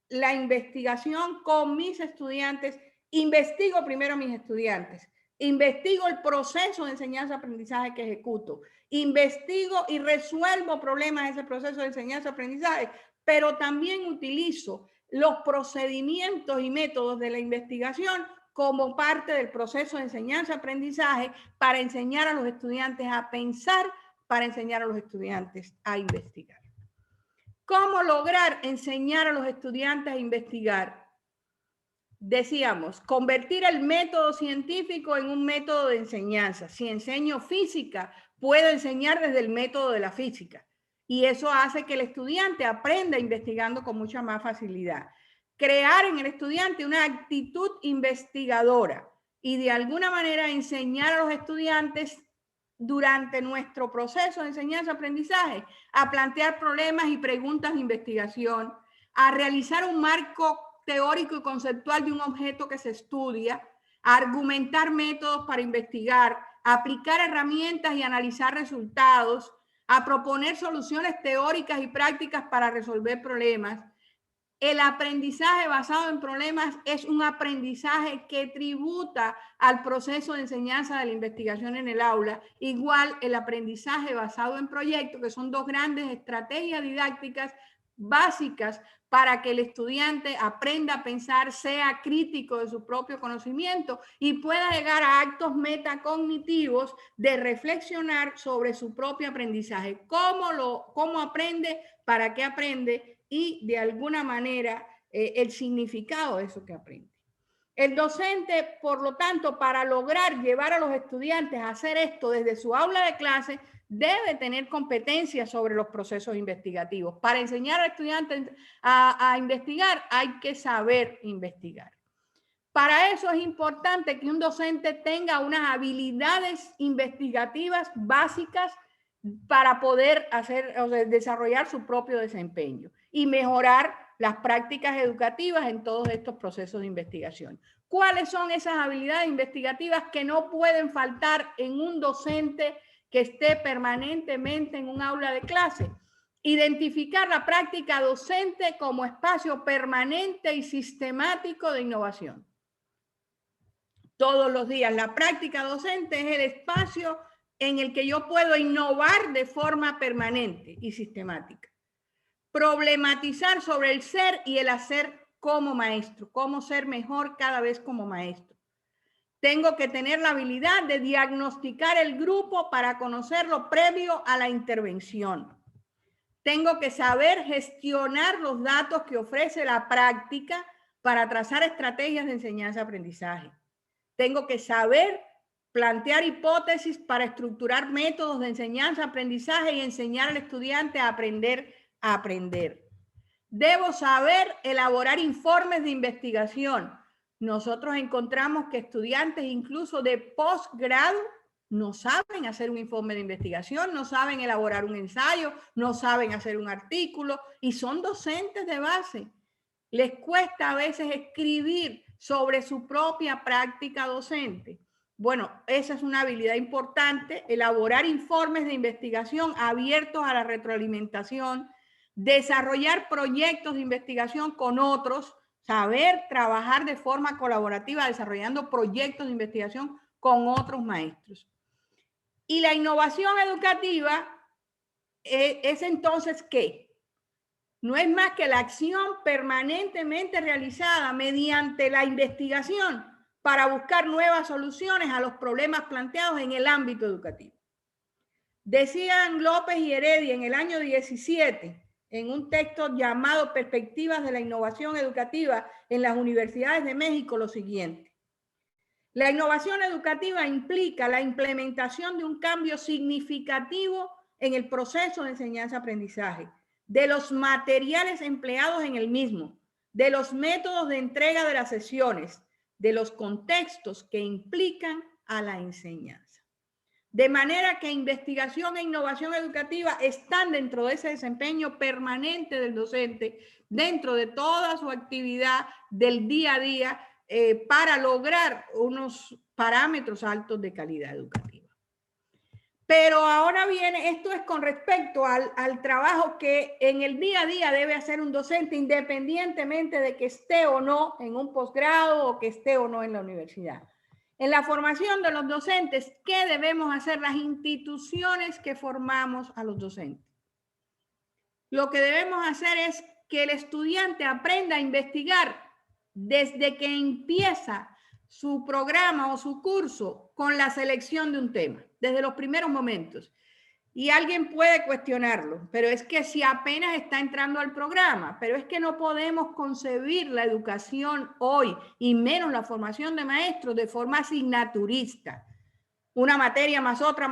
la investigación con mis estudiantes, investigo primero a mis estudiantes, investigo el proceso de enseñanza-aprendizaje que ejecuto, investigo y resuelvo problemas de ese proceso de enseñanza-aprendizaje, pero también utilizo los procedimientos y métodos de la investigación como parte del proceso de enseñanza-aprendizaje para enseñar a los estudiantes a pensar, para enseñar a los estudiantes a investigar. ¿Cómo lograr enseñar a los estudiantes a investigar? Decíamos, convertir el método científico en un método de enseñanza. Si enseño física, puedo enseñar desde el método de la física. Y eso hace que el estudiante aprenda investigando con mucha más facilidad. Crear en el estudiante una actitud investigadora y de alguna manera enseñar a los estudiantes durante nuestro proceso de enseñanza-aprendizaje a plantear problemas y preguntas de investigación, a realizar un marco teórico y conceptual de un objeto que se estudia, a argumentar métodos para investigar, a aplicar herramientas y analizar resultados, a proponer soluciones teóricas y prácticas para resolver problemas. El aprendizaje basado en problemas es un aprendizaje que tributa al proceso de enseñanza de la investigación en el aula. Igual el aprendizaje basado en proyectos, que son dos grandes estrategias didácticas básicas para que el estudiante aprenda a pensar, sea crítico de su propio conocimiento y pueda llegar a actos metacognitivos de reflexionar sobre su propio aprendizaje. ¿Cómo aprende? ¿Para qué aprende? Y de alguna manera el significado de eso que aprende. El docente, por lo tanto, para lograr llevar a los estudiantes a hacer esto desde su aula de clase, debe tener competencias sobre los procesos investigativos. Para enseñar a estudiantes a investigar, hay que saber investigar. Para eso es importante que un docente tenga unas habilidades investigativas básicas para poder desarrollar su propio desempeño y mejorar las prácticas educativas en todos estos procesos de investigación. ¿Cuáles son esas habilidades investigativas que no pueden faltar en un docente que esté permanentemente en un aula de clase? Identificar la práctica docente como espacio permanente y sistemático de innovación. Todos los días, la práctica docente es el espacio en el que yo puedo innovar de forma permanente y sistemática. Problematizar sobre el ser y el hacer como maestro, cómo ser mejor cada vez como maestro. Tengo que tener la habilidad de diagnosticar el grupo para conocerlo previo a la intervención. Tengo que saber gestionar los datos que ofrece la práctica para trazar estrategias de enseñanza-aprendizaje. Tengo que saber plantear hipótesis para estructurar métodos de enseñanza-aprendizaje y enseñar al estudiante a aprender a aprender. Debo saber elaborar informes de investigación. Nosotros encontramos que estudiantes incluso de posgrado no saben hacer un informe de investigación, no saben elaborar un ensayo, no saben hacer un artículo y son docentes de base. Les cuesta a veces escribir sobre su propia práctica docente. Bueno, esa es una habilidad importante, elaborar informes de investigación abiertos a la retroalimentación, desarrollar proyectos de investigación con otros, saber trabajar de forma colaborativa desarrollando proyectos de investigación con otros maestros. Y la innovación educativa es entonces ¿qué? No es más que la acción permanentemente realizada mediante la investigación para buscar nuevas soluciones a los problemas planteados en el ámbito educativo. Decían López y Heredia en el año 17, en un texto llamado Perspectivas de la Innovación Educativa en las Universidades de México, lo siguiente. La innovación educativa implica la implementación de un cambio significativo en el proceso de enseñanza-aprendizaje, de los materiales empleados en el mismo, de los métodos de entrega de las sesiones, de los contextos que implican a la enseñanza. De manera que investigación e innovación educativa están dentro de ese desempeño permanente del docente, dentro de toda su actividad del día a día, para lograr unos parámetros altos de calidad educativa. Pero ahora viene, esto es con respecto al trabajo que en el día a día debe hacer un docente, independientemente de que esté o no en un posgrado o que esté o no en la universidad. En la formación de los docentes, ¿qué debemos hacer las instituciones que formamos a los docentes? Lo que debemos hacer es que el estudiante aprenda a investigar desde que empieza su programa o su curso con la selección de un tema, desde los primeros momentos. Y alguien puede cuestionarlo, pero es que si apenas está entrando al programa, pero es que no podemos concebir la educación hoy y menos la formación de maestros de forma asignaturista. Una materia más otra,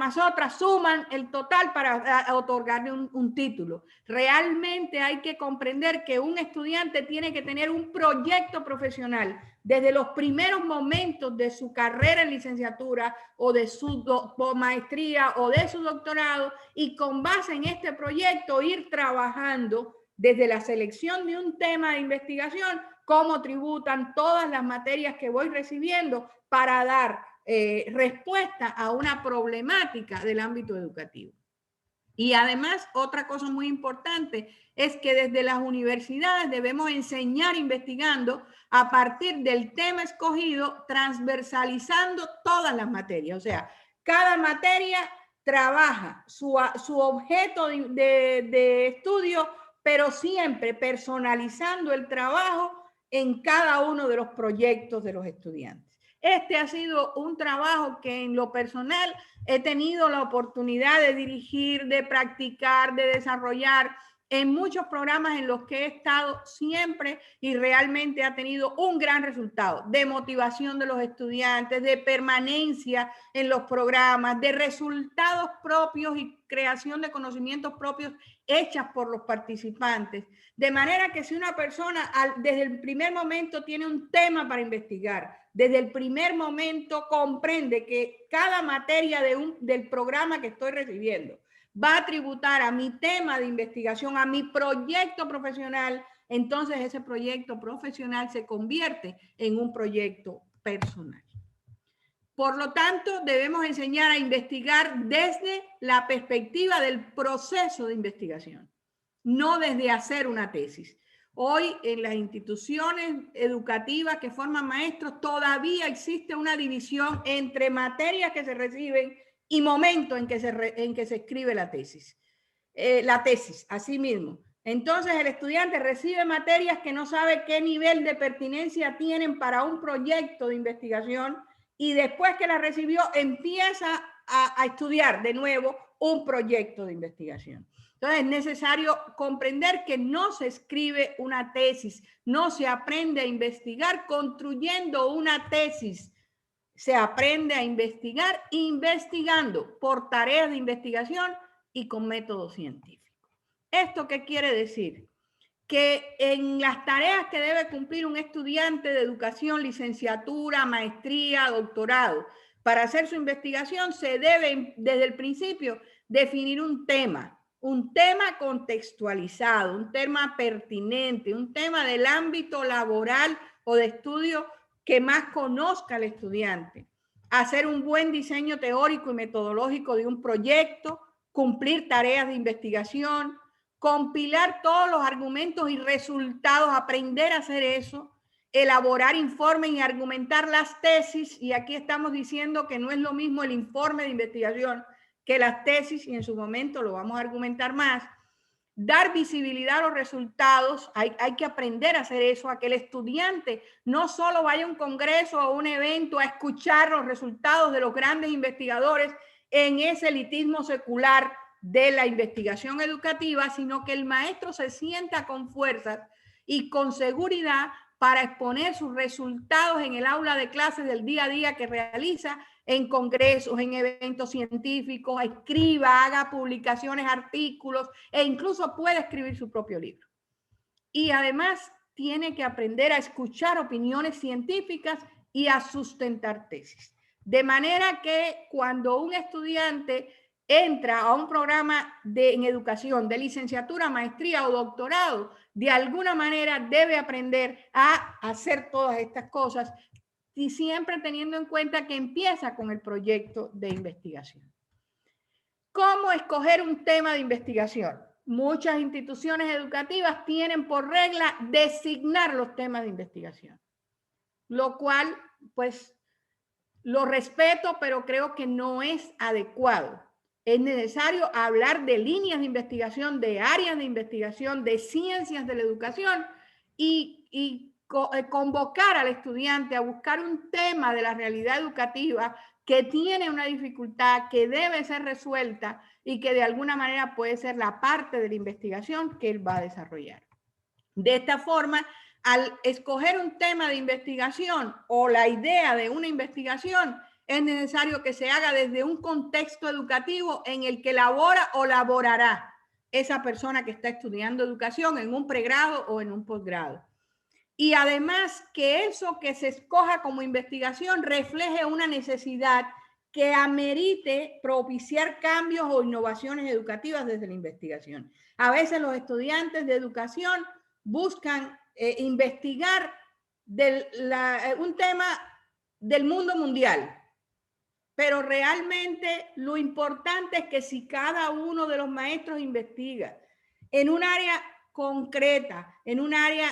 suman el total para otorgarle un título. Realmente hay que comprender que un estudiante tiene que tener un proyecto profesional desde los primeros momentos de su carrera en licenciatura o de su maestría o de su doctorado y con base en este proyecto ir trabajando desde la selección de un tema de investigación, cómo tributan todas las materias que voy recibiendo para dar respuesta a una problemática del ámbito educativo. Y además, otra cosa muy importante es que desde las universidades debemos enseñar investigando a partir del tema escogido, transversalizando todas las materias. O sea, cada materia trabaja su objeto de estudio, pero siempre personalizando el trabajo en cada uno de los proyectos de los estudiantes. Este ha sido un trabajo que en lo personal he tenido la oportunidad de dirigir, de practicar, de desarrollar en muchos programas en los que he estado siempre y realmente ha tenido un gran resultado de motivación de los estudiantes, de permanencia en los programas, de resultados propios y creación de conocimientos propios hechas por los participantes. De manera que si una persona desde el primer momento tiene un tema para investigar, desde el primer momento comprende que cada materia del programa que estoy recibiendo va a tributar a mi tema de investigación, a mi proyecto profesional, entonces ese proyecto profesional se convierte en un proyecto personal. Por lo tanto, debemos enseñar a investigar desde la perspectiva del proceso de investigación, no desde hacer una tesis. Hoy en las instituciones educativas que forman maestros todavía existe una división entre materias que se reciben y momentos en que se escribe la tesis. Así mismo. Entonces el estudiante recibe materias que no sabe qué nivel de pertinencia tienen para un proyecto de investigación y después que la recibió empieza a estudiar de nuevo un proyecto de investigación. Entonces es necesario comprender que no se escribe una tesis, no se aprende a investigar construyendo una tesis. Se aprende a investigar investigando por tareas de investigación y con método científico. ¿Esto qué quiere decir? Que en las tareas que debe cumplir un estudiante de educación, licenciatura, maestría, doctorado, para hacer su investigación se debe desde el principio definir un tema contextualizado, un tema pertinente, un tema del ámbito laboral o de estudio que más conozca al estudiante, hacer un buen diseño teórico y metodológico de un proyecto, cumplir tareas de investigación, compilar todos los argumentos y resultados, aprender a hacer eso, elaborar informes y argumentar las tesis, y aquí estamos diciendo que no es lo mismo el informe de investigación que las tesis, y en su momento lo vamos a argumentar más. Dar visibilidad a los resultados, hay que aprender a hacer eso, a que el estudiante no solo vaya a un congreso o a un evento a escuchar los resultados de los grandes investigadores en ese elitismo secular de la investigación educativa, sino que el maestro se sienta con fuerzas y con seguridad para exponer sus resultados en el aula de clases del día a día que realiza, en congresos, en eventos científicos, escriba, haga publicaciones, artículos e incluso puede escribir su propio libro. Y además tiene que aprender a escuchar opiniones científicas y a sustentar tesis. De manera que cuando un estudiante entra a un programa en educación de licenciatura, maestría o doctorado, de alguna manera debe aprender a hacer todas estas cosas y siempre teniendo en cuenta que empieza con el proyecto de investigación. ¿Cómo escoger un tema de investigación? Muchas instituciones educativas tienen por regla designar los temas de investigación, lo cual, pues, lo respeto, pero creo que no es adecuado. Es necesario hablar de líneas de investigación, de áreas de investigación, de ciencias de la educación y convocar al estudiante a buscar un tema de la realidad educativa que tiene una dificultad que debe ser resuelta y que de alguna manera puede ser la parte de la investigación que él va a desarrollar. De esta forma, al escoger un tema de investigación o la idea de una investigación, es necesario que se haga desde un contexto educativo en el que labora o laborará esa persona que está estudiando educación en un pregrado o en un posgrado. Y además que eso que se escoja como investigación refleje una necesidad que amerite propiciar cambios o innovaciones educativas desde la investigación. A veces los estudiantes de educación buscan investigar un tema del mundo mundial, pero realmente lo importante es que si cada uno de los maestros investiga en un área concreta, en un área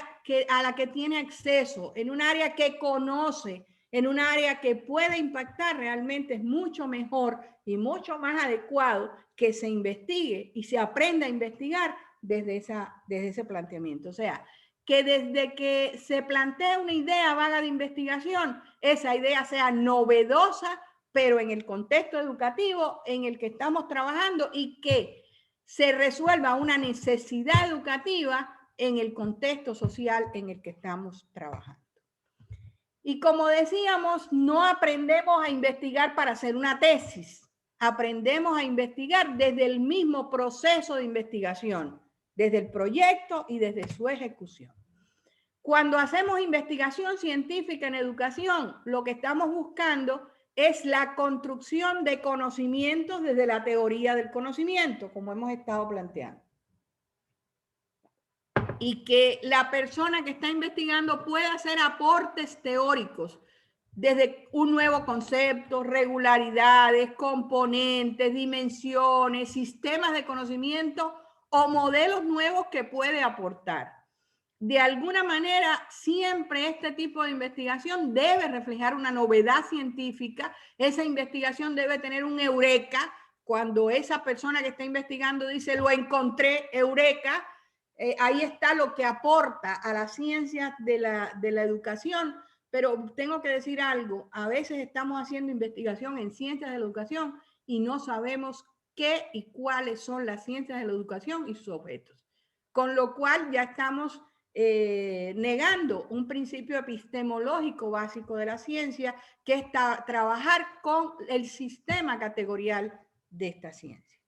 a la que tiene acceso, en un área que conoce, en un área que puede impactar, realmente es mucho mejor y mucho más adecuado que se investigue y se aprenda a investigar desde ese planteamiento. O sea, que desde que se plantea una idea vaga de investigación, esa idea sea novedosa, pero en el contexto educativo en el que estamos trabajando y que se resuelva una necesidad educativa en el contexto social en el que estamos trabajando. Y como decíamos, no aprendemos a investigar para hacer una tesis, aprendemos a investigar desde el mismo proceso de investigación, desde el proyecto y desde su ejecución. Cuando hacemos investigación científica en educación, lo que estamos buscando es la construcción de conocimientos desde la teoría del conocimiento, como hemos estado planteando. Y que la persona que está investigando pueda hacer aportes teóricos desde un nuevo concepto, regularidades, componentes, dimensiones, sistemas de conocimiento o modelos nuevos que puede aportar. De alguna manera, siempre este tipo de investigación debe reflejar una novedad científica. Esa investigación debe tener un eureka. Cuando esa persona que está investigando dice, lo encontré, eureka, ahí está lo que aporta a las ciencias de la educación. Pero tengo que decir algo, a veces estamos haciendo investigación en ciencias de la educación y no sabemos qué y cuáles son las ciencias de la educación y sus objetos. Con lo cual ya estamos negando un principio epistemológico básico de la ciencia, que es trabajar con el sistema categorial de esta ciencia.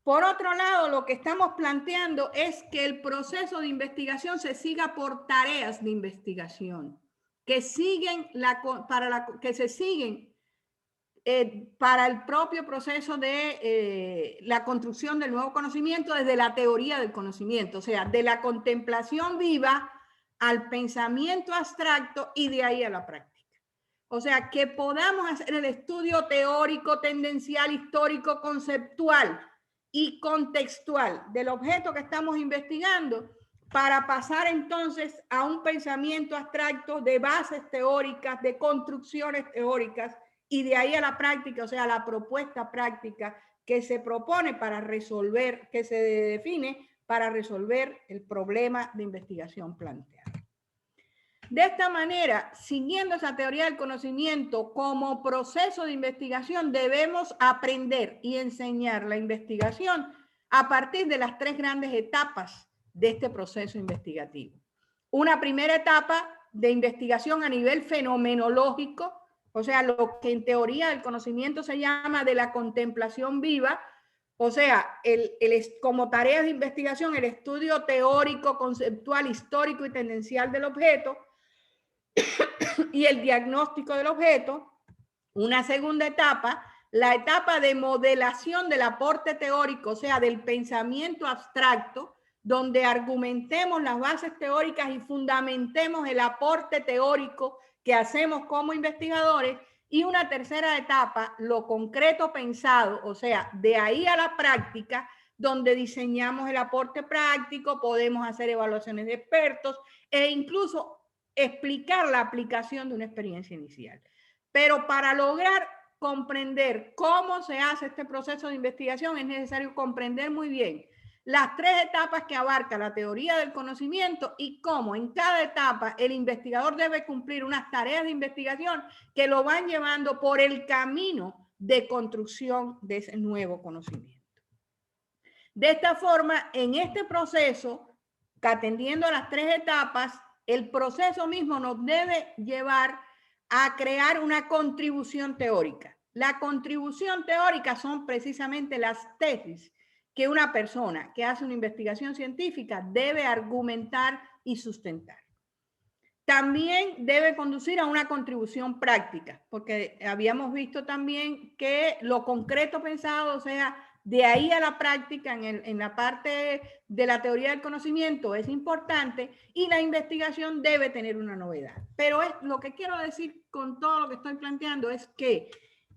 Por otro lado, lo que estamos planteando es que el proceso de investigación se siga por tareas de investigación, que siguen se siguen para el propio proceso de la construcción del nuevo conocimiento desde la teoría del conocimiento, o sea, de la contemplación viva al pensamiento abstracto y de ahí a la práctica. O sea, que podamos hacer el estudio teórico, tendencial, histórico, conceptual y contextual del objeto que estamos investigando para pasar entonces a un pensamiento abstracto de bases teóricas, de construcciones teóricas y de ahí a la práctica, o sea, la propuesta práctica que se propone para resolver, que se define para resolver el problema de investigación planteado. De esta manera, siguiendo esa teoría del conocimiento como proceso de investigación, debemos aprender y enseñar la investigación a partir de las tres grandes etapas de este proceso investigativo. Una primera etapa de investigación a nivel fenomenológico, o sea, lo que en teoría del conocimiento se llama de la contemplación viva, o sea, como tareas de investigación, el estudio teórico, conceptual, histórico y tendencial del objeto, y el diagnóstico del objeto. Una segunda etapa, la etapa de modelación del aporte teórico, o sea, del pensamiento abstracto, donde argumentemos las bases teóricas y fundamentemos el aporte teórico que hacemos como investigadores. Y una tercera etapa, lo concreto pensado, o sea, de ahí a la práctica, donde diseñamos el aporte práctico, podemos hacer evaluaciones de expertos e incluso explicar la aplicación de una experiencia inicial. Pero para lograr comprender cómo se hace este proceso de investigación es necesario comprender muy bien las tres etapas que abarca la teoría del conocimiento y cómo en cada etapa el investigador debe cumplir unas tareas de investigación que lo van llevando por el camino de construcción de ese nuevo conocimiento. De esta forma, en este proceso, atendiendo a las tres etapas, el proceso mismo nos debe llevar a crear una contribución teórica. La contribución teórica son precisamente las tesis que una persona que hace una investigación científica debe argumentar y sustentar. También debe conducir a una contribución práctica, porque habíamos visto también que lo concreto pensado, o sea, de ahí a la práctica en la parte de la teoría del conocimiento es importante y la investigación debe tener una novedad. Pero lo que quiero decir con todo lo que estoy planteando es que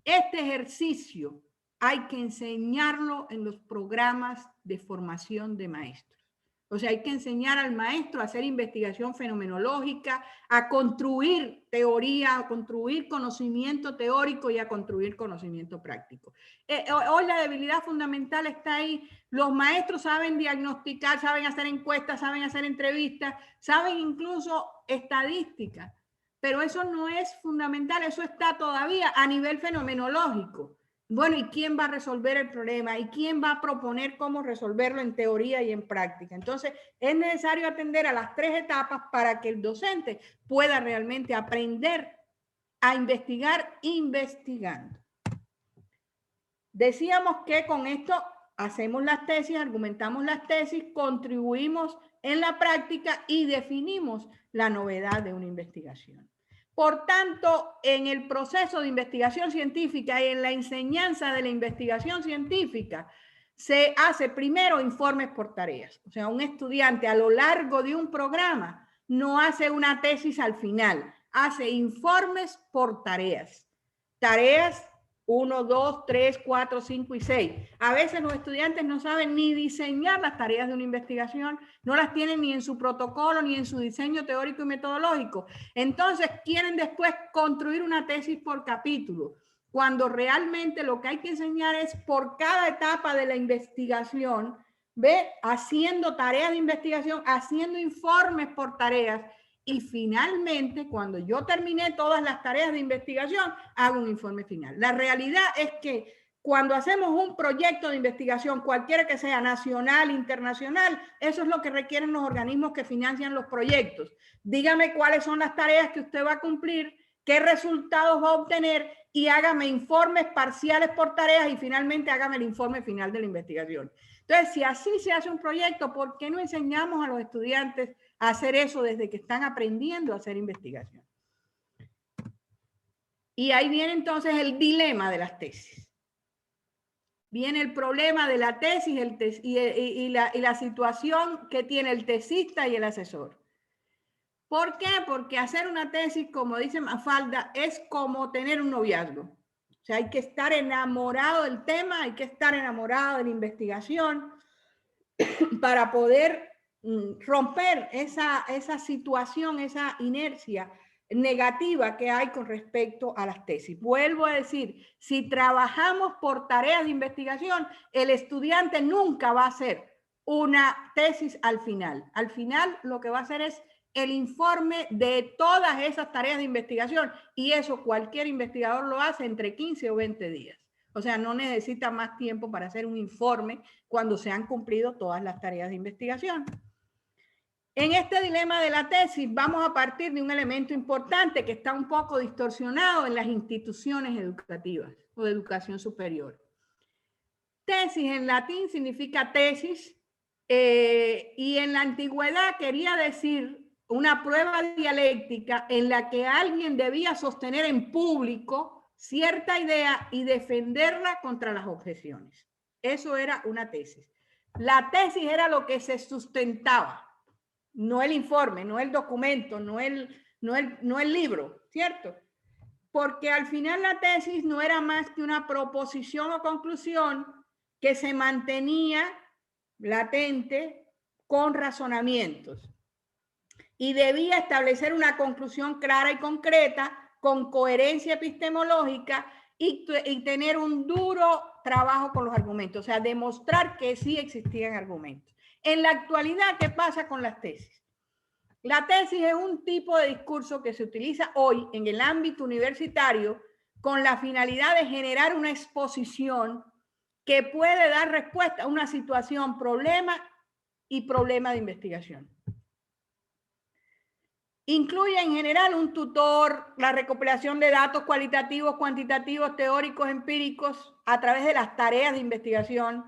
este ejercicio hay que enseñarlo en los programas de formación de maestros. O sea, hay que enseñar al maestro a hacer investigación fenomenológica, a construir teoría, a construir conocimiento teórico y a construir conocimiento práctico. Hoy la debilidad fundamental está ahí. Los maestros saben diagnosticar, saben hacer encuestas, saben hacer entrevistas, saben incluso estadística, pero eso no es fundamental, eso está todavía a nivel fenomenológico. Bueno, ¿y quién va a resolver el problema? ¿Y quién va a proponer cómo resolverlo en teoría y en práctica? Entonces, es necesario atender a las tres etapas para que el docente pueda realmente aprender a investigar investigando. Decíamos que con esto hacemos las tesis, argumentamos las tesis, contribuimos en la práctica y definimos la novedad de una investigación. Por tanto, en el proceso de investigación científica y en la enseñanza de la investigación científica, se hace primero informes por tareas. O sea, un estudiante a lo largo de un programa no hace una tesis al final, hace informes por tareas. Tareas 1, 2, 3, 4, 5 y 6. A veces los estudiantes no saben ni diseñar las tareas de una investigación, no las tienen ni en su protocolo, ni en su diseño teórico y metodológico. Entonces quieren después construir una tesis por capítulo, cuando realmente lo que hay que enseñar es por cada etapa de la investigación, ¿ve? Haciendo tareas de investigación, haciendo informes por tareas, y finalmente, cuando yo terminé todas las tareas de investigación, hago un informe final. La realidad es que cuando hacemos un proyecto de investigación, cualquiera que sea, nacional, internacional, eso es lo que requieren los organismos que financian los proyectos. Dígame cuáles son las tareas que usted va a cumplir, qué resultados va a obtener y hágame informes parciales por tareas y finalmente hágame el informe final de la investigación. Entonces, si así se hace un proyecto, ¿por qué no enseñamos a los estudiantes a hacer eso desde que están aprendiendo a hacer investigación? Y ahí viene entonces el dilema de las tesis. Viene el problema de la tesis y la situación que tiene el tesista y el asesor. ¿Por qué? Porque hacer una tesis, como dice Mafalda, es como tener un noviazgo. O sea, hay que estar enamorado del tema, hay que estar enamorado de la investigación para poder romper esa situación, esa inercia negativa que hay con respecto a las tesis. Vuelvo a decir, si trabajamos por tareas de investigación, el estudiante nunca va a hacer una tesis al final. Al final lo que va a hacer es el informe de todas esas tareas de investigación, y eso cualquier investigador lo hace entre 15 o 20 días. O sea, no necesita más tiempo para hacer un informe cuando se han cumplido todas las tareas de investigación. En este dilema de la tesis vamos a partir de un elemento importante que está un poco distorsionado en las instituciones educativas o de educación superior. Tesis en latín significa tesis, y en la antigüedad quería decir una prueba dialéctica en la que alguien debía sostener en público cierta idea y defenderla contra las objeciones. Eso era una tesis. La tesis era lo que se sustentaba, no el informe, no el documento, no el libro, ¿cierto? Porque al final la tesis no era más que una proposición o conclusión que se mantenía latente con razonamientos y debía establecer una conclusión clara y concreta con coherencia epistemológica y tener un duro trabajo con los argumentos, o sea, demostrar que sí existían argumentos. En la actualidad, ¿qué pasa con las tesis? La tesis es un tipo de discurso que se utiliza hoy en el ámbito universitario con la finalidad de generar una exposición que puede dar respuesta a una situación, problema y problema de investigación. Incluye en general un tutor, la recopilación de datos cualitativos, cuantitativos, teóricos, empíricos a través de las tareas de investigación.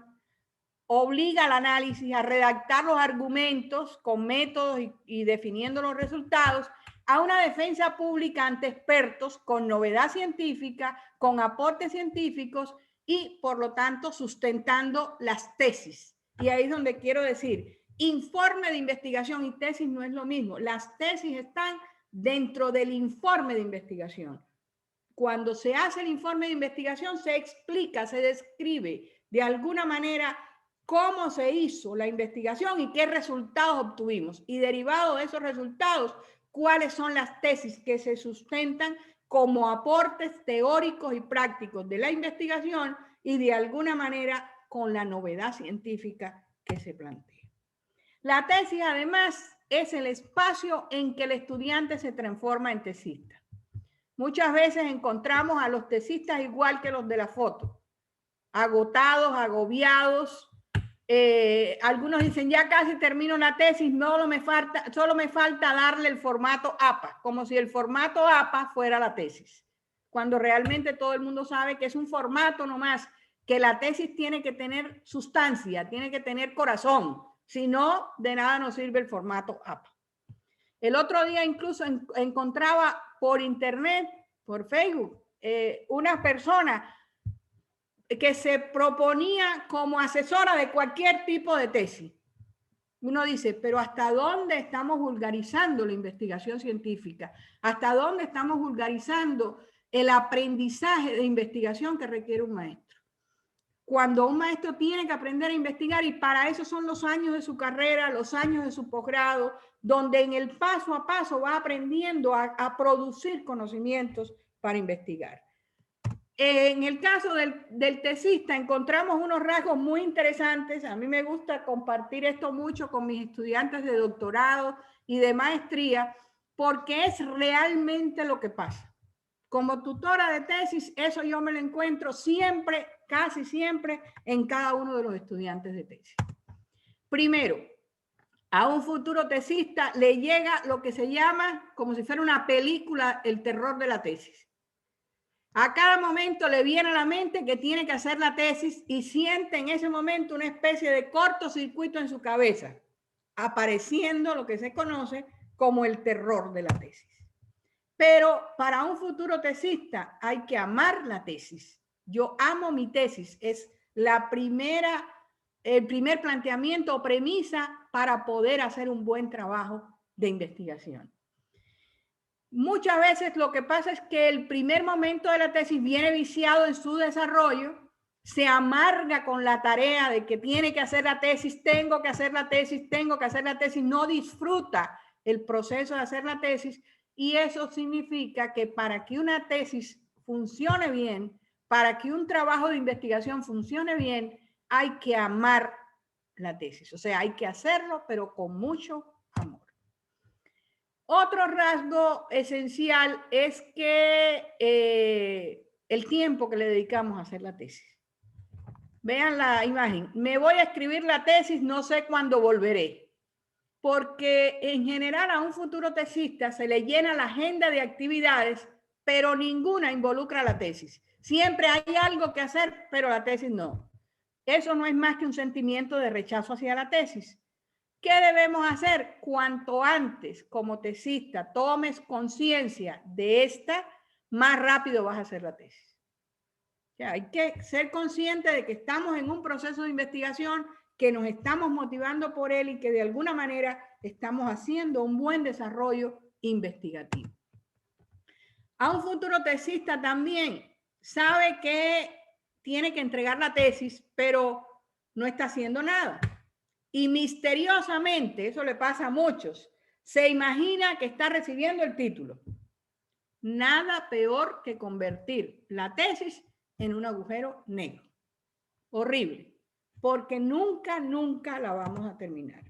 Obliga al análisis a redactar los argumentos con métodos y definiendo los resultados, a una defensa pública ante expertos con novedad científica, con aportes científicos y, por lo tanto, sustentando las tesis. Y ahí es donde quiero decir, informe de investigación y tesis no es lo mismo. Las tesis están dentro del informe de investigación. Cuando se hace el informe de investigación, se explica, se describe de alguna manera cómo se hizo la investigación y qué resultados obtuvimos. Y derivado de esos resultados, cuáles son las tesis que se sustentan como aportes teóricos y prácticos de la investigación y de alguna manera con la novedad científica que se plantea. La tesis, además, es el espacio en que el estudiante se transforma en tesista. Muchas veces encontramos a los tesistas igual que los de la foto, agotados, agobiados. Algunos dicen, ya casi termino la tesis, solo me falta darle el formato APA, como si el formato APA fuera la tesis, cuando realmente todo el mundo sabe que es un formato nomás, que la tesis tiene que tener sustancia, tiene que tener corazón, si no, de nada nos sirve el formato APA. El otro día incluso encontraba por internet, por Facebook, una persona que se proponía como asesora de cualquier tipo de tesis. Uno dice, pero ¿hasta dónde estamos vulgarizando la investigación científica? ¿Hasta dónde estamos vulgarizando el aprendizaje de investigación que requiere un maestro? Cuando un maestro tiene que aprender a investigar, y para eso son los años de su carrera, los años de su posgrado, donde en el paso a paso va aprendiendo a producir conocimientos para investigar. En el caso del tesista encontramos unos rasgos muy interesantes. A mí me gusta compartir esto mucho con mis estudiantes de doctorado y de maestría, porque es realmente lo que pasa. Como tutora de tesis, eso yo me lo encuentro siempre, casi siempre, en cada uno de los estudiantes de tesis. Primero, a un futuro tesista le llega lo que se llama, como si fuera una película, el terror de la tesis. A cada momento le viene a la mente que tiene que hacer la tesis y siente en ese momento una especie de cortocircuito en su cabeza, apareciendo lo que se conoce como el terror de la tesis. Pero para un futuro tesista hay que amar la tesis. Yo amo mi tesis, es el primer planteamiento o premisa para poder hacer un buen trabajo de investigación. Muchas veces lo que pasa es que el primer momento de la tesis viene viciado en su desarrollo, se amarga con la tarea de que tiene que hacer la tesis, tengo que hacer la tesis, tengo que hacer la tesis, no disfruta el proceso de hacer la tesis, y eso significa que para que una tesis funcione bien, para que un trabajo de investigación funcione bien, hay que amar la tesis, o sea, hay que hacerlo, pero con mucho amor. Otro rasgo esencial es que el tiempo que le dedicamos a hacer la tesis. Vean la imagen. Me voy a escribir la tesis, no sé cuándo volveré. Porque en general a un futuro tesista se le llena la agenda de actividades, pero ninguna involucra la tesis. Siempre hay algo que hacer, pero la tesis no. Eso no es más que un sentimiento de rechazo hacia la tesis. ¿Qué debemos hacer? Cuanto antes, como tesista, tomes conciencia de esta, más rápido vas a hacer la tesis. O sea, hay que ser consciente de que estamos en un proceso de investigación, que nos estamos motivando por él y que de alguna manera estamos haciendo un buen desarrollo investigativo. A un futuro tesista también sabe que tiene que entregar la tesis, pero no está haciendo nada. Y misteriosamente, eso le pasa a muchos, se imagina que está recibiendo el título. Nada peor que convertir la tesis en un agujero negro. Horrible, porque nunca la vamos a terminar.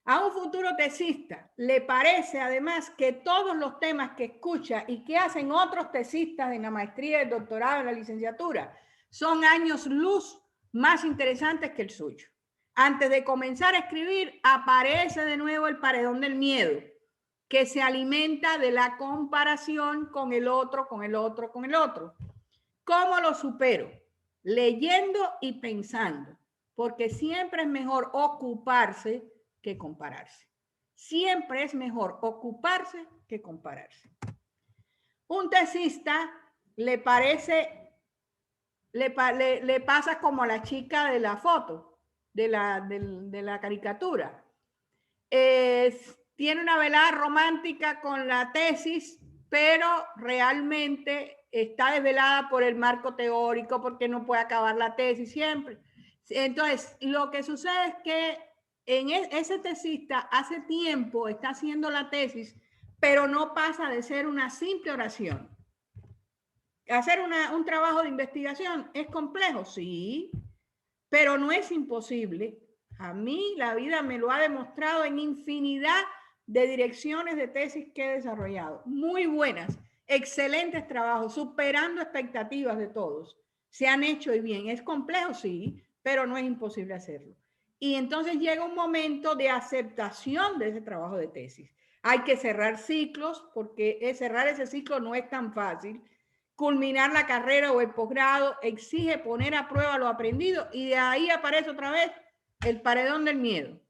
A un futuro tesista le parece además que todos los temas que escucha y que hacen otros tesistas en la maestría, el doctorado, en la licenciatura, son años luz más interesantes que el suyo. Antes de comenzar a escribir, aparece de nuevo el paredón del miedo, que se alimenta de la comparación con el otro, con el otro, con el otro. ¿Cómo lo supero? Leyendo y pensando, porque siempre es mejor ocuparse que compararse. Siempre es mejor ocuparse que compararse. Un tesista le pasa como a la chica de la foto, de la caricatura. Tiene una velada romántica con la tesis, pero realmente está desvelada por el marco teórico, porque no puede acabar la tesis siempre. Entonces, lo que sucede es que ese tesista hace tiempo está haciendo la tesis, pero no pasa de ser una simple oración. Hacer un trabajo de investigación es complejo, sí, pero no es imposible. A mí la vida me lo ha demostrado en infinidad de direcciones de tesis que he desarrollado. Muy buenas, excelentes trabajos, superando expectativas de todos. Se han hecho y bien. Es complejo, sí, pero no es imposible hacerlo. Y entonces llega un momento de aceptación de ese trabajo de tesis. Hay que cerrar ciclos, porque cerrar ese ciclo no es tan fácil. Culminar la carrera o el posgrado exige poner a prueba lo aprendido, y de ahí aparece otra vez el paredón del miedo.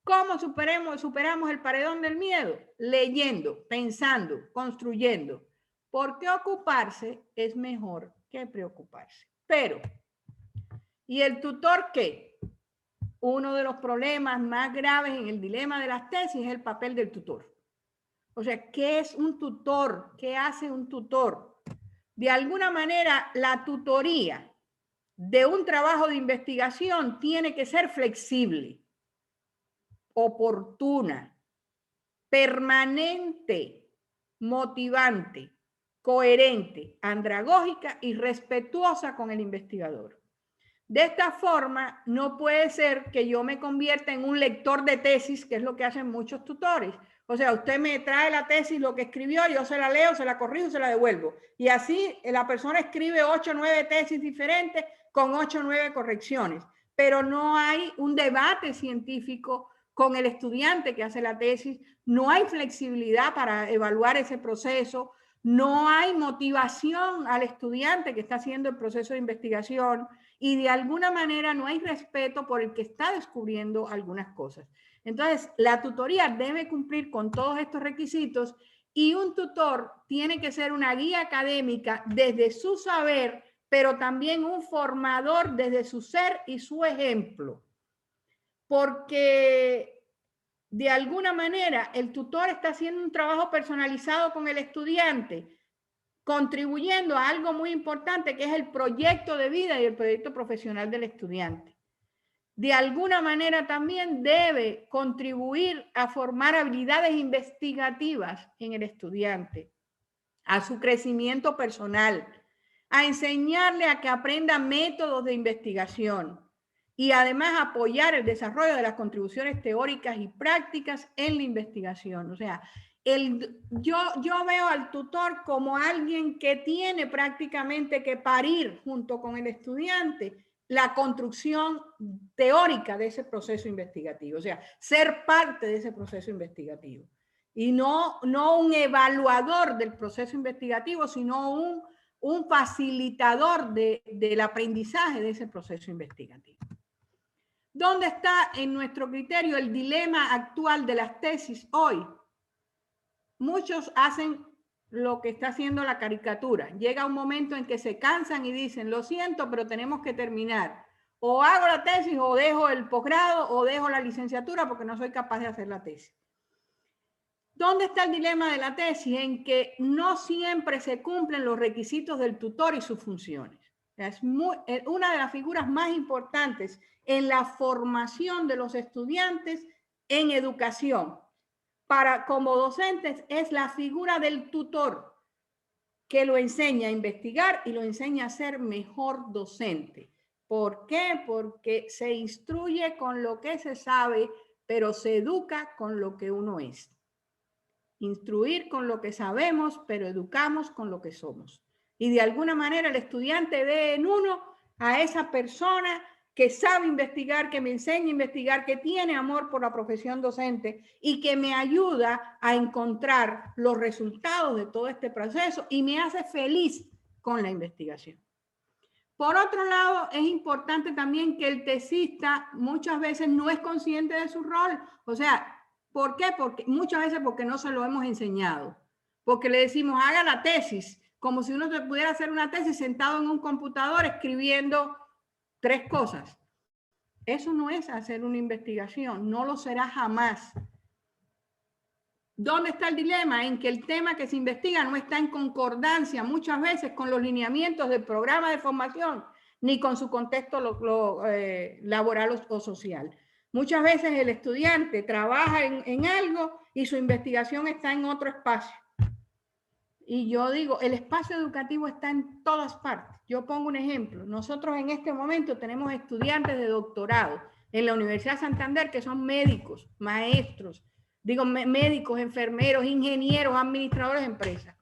¿Cómo superamos el paredón del miedo? Leyendo, pensando, construyendo. Porque ocuparse es mejor que preocuparse. Pero, ¿y el tutor qué? Uno de los problemas más graves en el dilema de las tesis es el papel del tutor. O sea, ¿qué es un tutor? ¿Qué hace un tutor? De alguna manera, la tutoría de un trabajo de investigación tiene que ser flexible, oportuna, permanente, motivante, coherente, andragógica y respetuosa con el investigador. De esta forma, no puede ser que yo me convierta en un lector de tesis, que es lo que hacen muchos tutores. O sea, usted me trae la tesis, lo que escribió, yo se la leo, se la corrijo, se la devuelvo. Y así la persona escribe 8 o 9 tesis diferentes con 8 o 9 correcciones. Pero no hay un debate científico con el estudiante que hace la tesis, no hay flexibilidad para evaluar ese proceso, no hay motivación al estudiante que está haciendo el proceso de investigación y de alguna manera no hay respeto por el que está descubriendo algunas cosas. Entonces, la tutoría debe cumplir con todos estos requisitos y un tutor tiene que ser una guía académica desde su saber, pero también un formador desde su ser y su ejemplo. Porque de alguna manera el tutor está haciendo un trabajo personalizado con el estudiante, contribuyendo a algo muy importante que es el proyecto de vida y el proyecto profesional del estudiante. De alguna manera también debe contribuir a formar habilidades investigativas en el estudiante, a su crecimiento personal, a enseñarle a que aprenda métodos de investigación y además apoyar el desarrollo de las contribuciones teóricas y prácticas en la investigación. O sea, yo veo al tutor como alguien que tiene prácticamente que parir junto con el estudiante la construcción teórica de ese proceso investigativo, o sea, ser parte de ese proceso investigativo. Y no un evaluador del proceso investigativo, sino un facilitador del aprendizaje de ese proceso investigativo. ¿Dónde está en nuestro criterio el dilema actual de las tesis hoy? Muchos hacen lo que está haciendo la caricatura. Llega un momento en que se cansan y dicen, lo siento, pero tenemos que terminar. O hago la tesis, o dejo el posgrado, o dejo la licenciatura porque no soy capaz de hacer la tesis. ¿Dónde está el dilema de la tesis? En que no siempre se cumplen los requisitos del tutor y sus funciones. Es una de las figuras más importantes en la formación de los estudiantes en educación. Como docentes es la figura del tutor que lo enseña a investigar y lo enseña a ser mejor docente. ¿Por qué? Porque se instruye con lo que se sabe, pero se educa con lo que uno es. Instruir con lo que sabemos, pero educamos con lo que somos. Y de alguna manera el estudiante ve en uno a esa persona que sabe investigar, que me enseña a investigar, que tiene amor por la profesión docente y que me ayuda a encontrar los resultados de todo este proceso y me hace feliz con la investigación. Por otro lado, es importante también que el tesista muchas veces no es consciente de su rol. O sea, ¿por qué? Porque muchas veces porque no se lo hemos enseñado. Porque le decimos, haga la tesis, como si uno pudiera hacer una tesis sentado en un computador escribiendo 3 cosas. Eso no es hacer una investigación, no lo será jamás. ¿Dónde está el dilema? En que el tema que se investiga no está en concordancia muchas veces con los lineamientos del programa de formación, ni con su contexto laboral o social. Muchas veces el estudiante trabaja en algo y su investigación está en otro espacio. Y yo digo, el espacio educativo está en todas partes. Yo pongo un ejemplo. Nosotros en este momento tenemos estudiantes de doctorado en la Universidad de Santander que son médicos, maestros, médicos, enfermeros, ingenieros, administradores de empresas.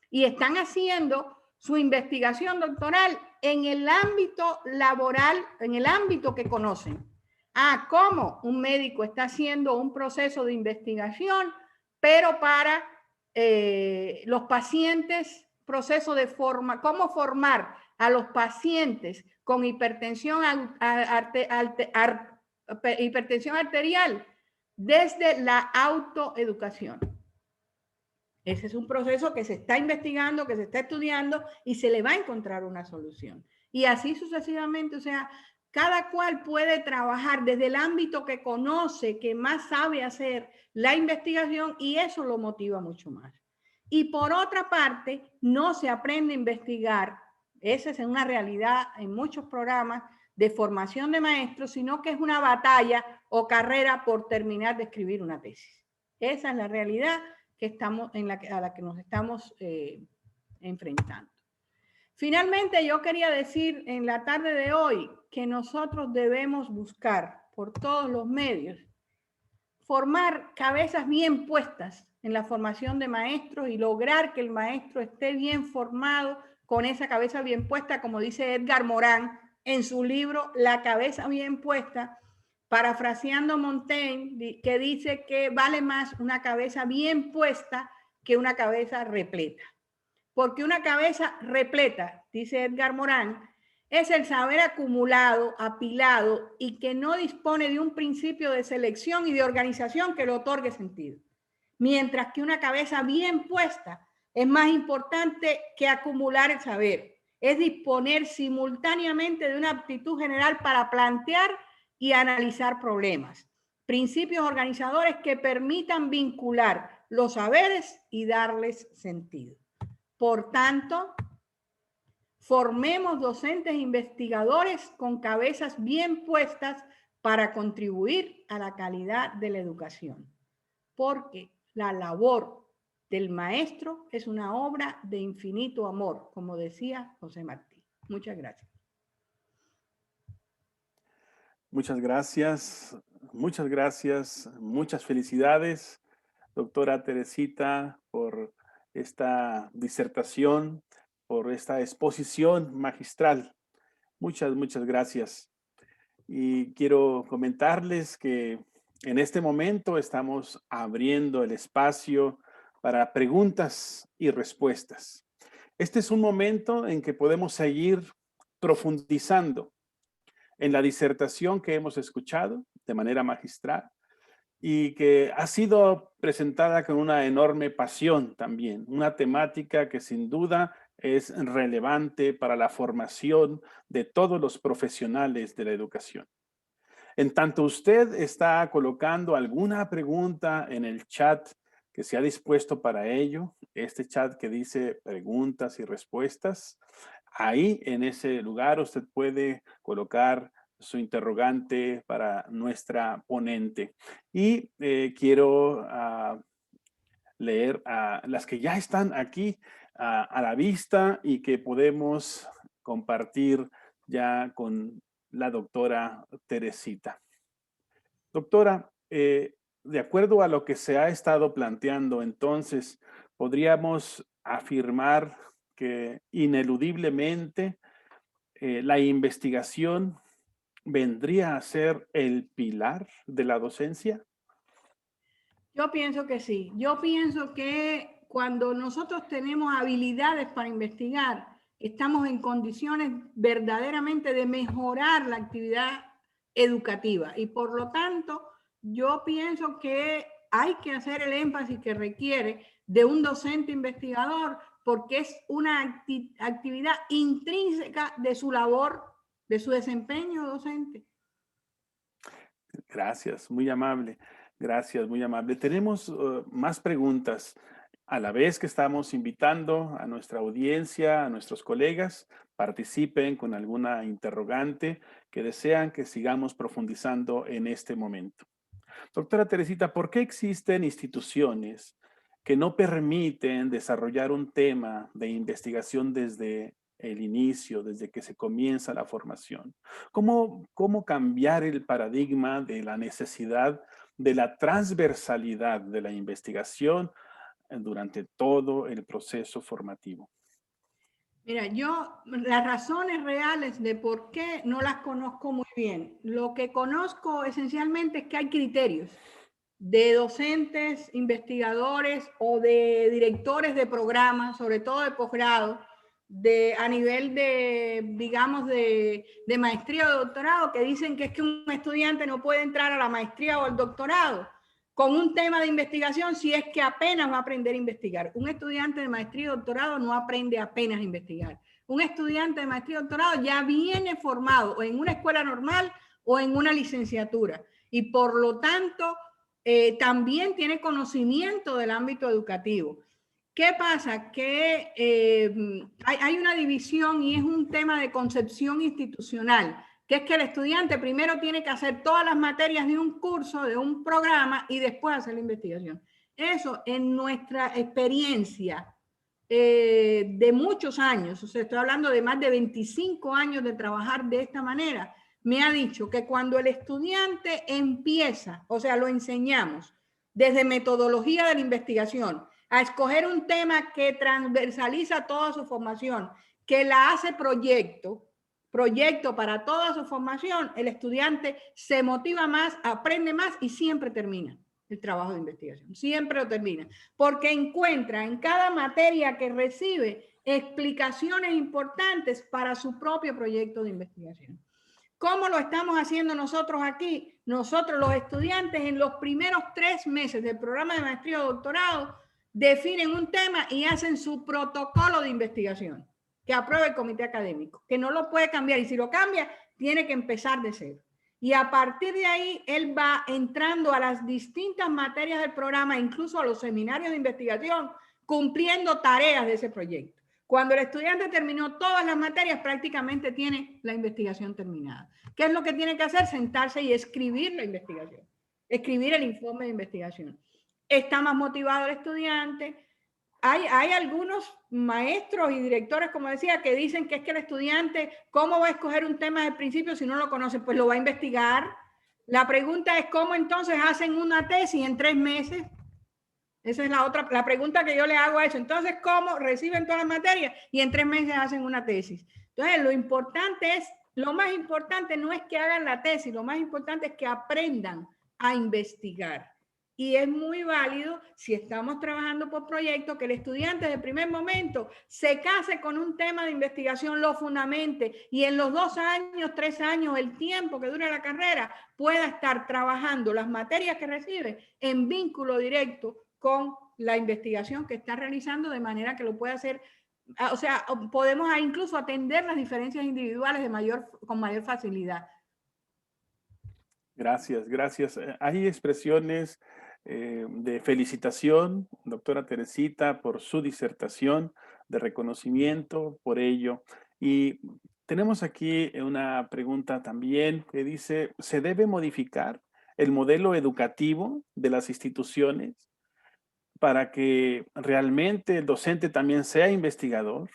Y están haciendo su investigación doctoral en el ámbito laboral, en el ámbito que conocen. ¿Cómo un médico está haciendo un proceso de investigación, pero para los pacientes, proceso de cómo formar a los pacientes con hipertensión arterial desde la autoeducación. Ese es un proceso que se está investigando, que se está estudiando y se le va a encontrar una solución. Y así sucesivamente, o sea, cada cual puede trabajar desde el ámbito que conoce, que más sabe hacer la investigación, y eso lo motiva mucho más. Y por otra parte, no se aprende a investigar, esa es una realidad en muchos programas de formación de maestros, sino que es una batalla o carrera por terminar de escribir una tesis. Esa es la realidad que estamos a la que nos estamos enfrentando. Finalmente, yo quería decir en la tarde de hoy que nosotros debemos buscar por todos los medios formar cabezas bien puestas en la formación de maestros y lograr que el maestro esté bien formado con esa cabeza bien puesta, como dice Edgar Morán en su libro La cabeza bien puesta, parafraseando Montaigne, que dice que vale más una cabeza bien puesta que una cabeza repleta. Porque una cabeza repleta, dice Edgar Morán, es el saber acumulado, apilado y que no dispone de un principio de selección y de organización que le otorgue sentido. Mientras que una cabeza bien puesta es más importante que acumular el saber. Es disponer simultáneamente de una aptitud general para plantear y analizar problemas. Principios organizadores que permitan vincular los saberes y darles sentido. Por tanto, formemos docentes investigadores con cabezas bien puestas para contribuir a la calidad de la educación. Porque la labor del maestro es una obra de infinito amor, como decía José Martí. Muchas gracias. Muchas gracias, muchas felicidades, doctora Teresita, por esta disertación, por esta exposición magistral. Muchas gracias. Y quiero comentarles que en este momento estamos abriendo el espacio para preguntas y respuestas. Este es un momento en que podemos seguir profundizando en la disertación que hemos escuchado de manera magistral y que ha sido presentada con una enorme pasión también, una temática que sin duda es relevante para la formación de todos los profesionales de la educación. En tanto usted está colocando alguna pregunta en el chat que se ha dispuesto para ello, este chat que dice preguntas y respuestas, ahí en ese lugar usted puede colocar su interrogante para nuestra ponente. Y quiero leer las que ya están aquí a la vista y que podemos compartir ya con la doctora Teresita. Doctora, de acuerdo a lo que se ha estado planteando, entonces, podríamos afirmar que ineludiblemente la investigación vendría a ser el pilar de la docencia. Yo pienso que sí. Yo pienso que cuando nosotros tenemos habilidades para investigar, estamos en condiciones verdaderamente de mejorar la actividad educativa. Y por lo tanto, yo pienso que hay que hacer el énfasis que requiere de un docente investigador porque es una actividad intrínseca de su labor, de su desempeño docente. Gracias, muy amable. Gracias, muy amable. Tenemos más preguntas. A la vez que estamos invitando a nuestra audiencia, a nuestros colegas, participen con alguna interrogante que desean que sigamos profundizando en este momento. Doctora Teresita, ¿por qué existen instituciones que no permiten desarrollar un tema de investigación desde el inicio, desde que se comienza la formación? ¿Cómo cambiar el paradigma de la necesidad de la transversalidad de la investigación durante todo el proceso formativo? Mira, yo las razones reales de por qué no las conozco muy bien. Lo que conozco esencialmente es que hay criterios de docentes, investigadores o de directores de programas, sobre todo de posgrado, a nivel de, digamos, de maestría o doctorado, que dicen que es que un estudiante no puede entrar a la maestría o al doctorado. con un tema de investigación si es que apenas va a aprender a investigar. Un estudiante de maestría y doctorado no aprende apenas a investigar. Un estudiante de maestría y doctorado ya viene formado o en una escuela normal o en una licenciatura y por lo tanto también tiene conocimiento del ámbito educativo. ¿Qué pasa? Que hay una división y es un tema de concepción institucional, que es que el estudiante primero tiene que hacer todas las materias de un curso, de un programa y después hacer la investigación. Eso en nuestra experiencia de muchos años, o sea, estoy hablando de más de 25 años de trabajar de esta manera, me ha dicho que cuando el estudiante empieza, o sea, lo enseñamos desde metodología de la investigación, a escoger un tema que transversaliza toda su formación, que la hace proyecto para toda su formación, el estudiante se motiva más, aprende más y siempre termina el trabajo de investigación. Siempre lo termina, porque encuentra en cada materia que recibe explicaciones importantes para su propio proyecto de investigación. ¿Cómo lo estamos haciendo nosotros aquí? Nosotros los estudiantes en los primeros 3 meses del programa de maestría o doctorado definen un tema y hacen su protocolo de investigación que aprueba el comité académico, que no lo puede cambiar y si lo cambia tiene que empezar de cero. Y a partir de ahí él va entrando a las distintas materias del programa, incluso a los seminarios de investigación, cumpliendo tareas de ese proyecto. Cuando el estudiante terminó todas las materias, prácticamente tiene la investigación terminada. ¿Qué es lo que tiene que hacer? Sentarse y escribir la investigación, escribir el informe de investigación. Está más motivado el estudiante. Hay algunos maestros y directores, como decía, que dicen que es que el estudiante, ¿cómo va a escoger un tema desde el principio si no lo conoce? Pues lo va a investigar. La pregunta es, ¿cómo entonces hacen una tesis en 3 meses? Esa es la pregunta que yo le hago a eso. Entonces, ¿cómo reciben todas las materias y en 3 meses hacen una tesis? Entonces, lo más importante no es que hagan la tesis, lo más importante es que aprendan a investigar. Y es muy válido, si estamos trabajando por proyectos, que el estudiante de primer momento se case con un tema de investigación, lo fundamente, y en los 2 años, 3 años, el tiempo que dura la carrera, pueda estar trabajando las materias que recibe en vínculo directo con la investigación que está realizando, de manera que lo pueda hacer. O sea, podemos incluso atender las diferencias individuales con mayor facilidad. Gracias, gracias. Hay expresiones de felicitación, doctora Teresita, por su disertación, de reconocimiento por ello. Y tenemos aquí una pregunta también que dice, ¿se debe modificar el modelo educativo de las instituciones para que realmente el docente también sea investigador?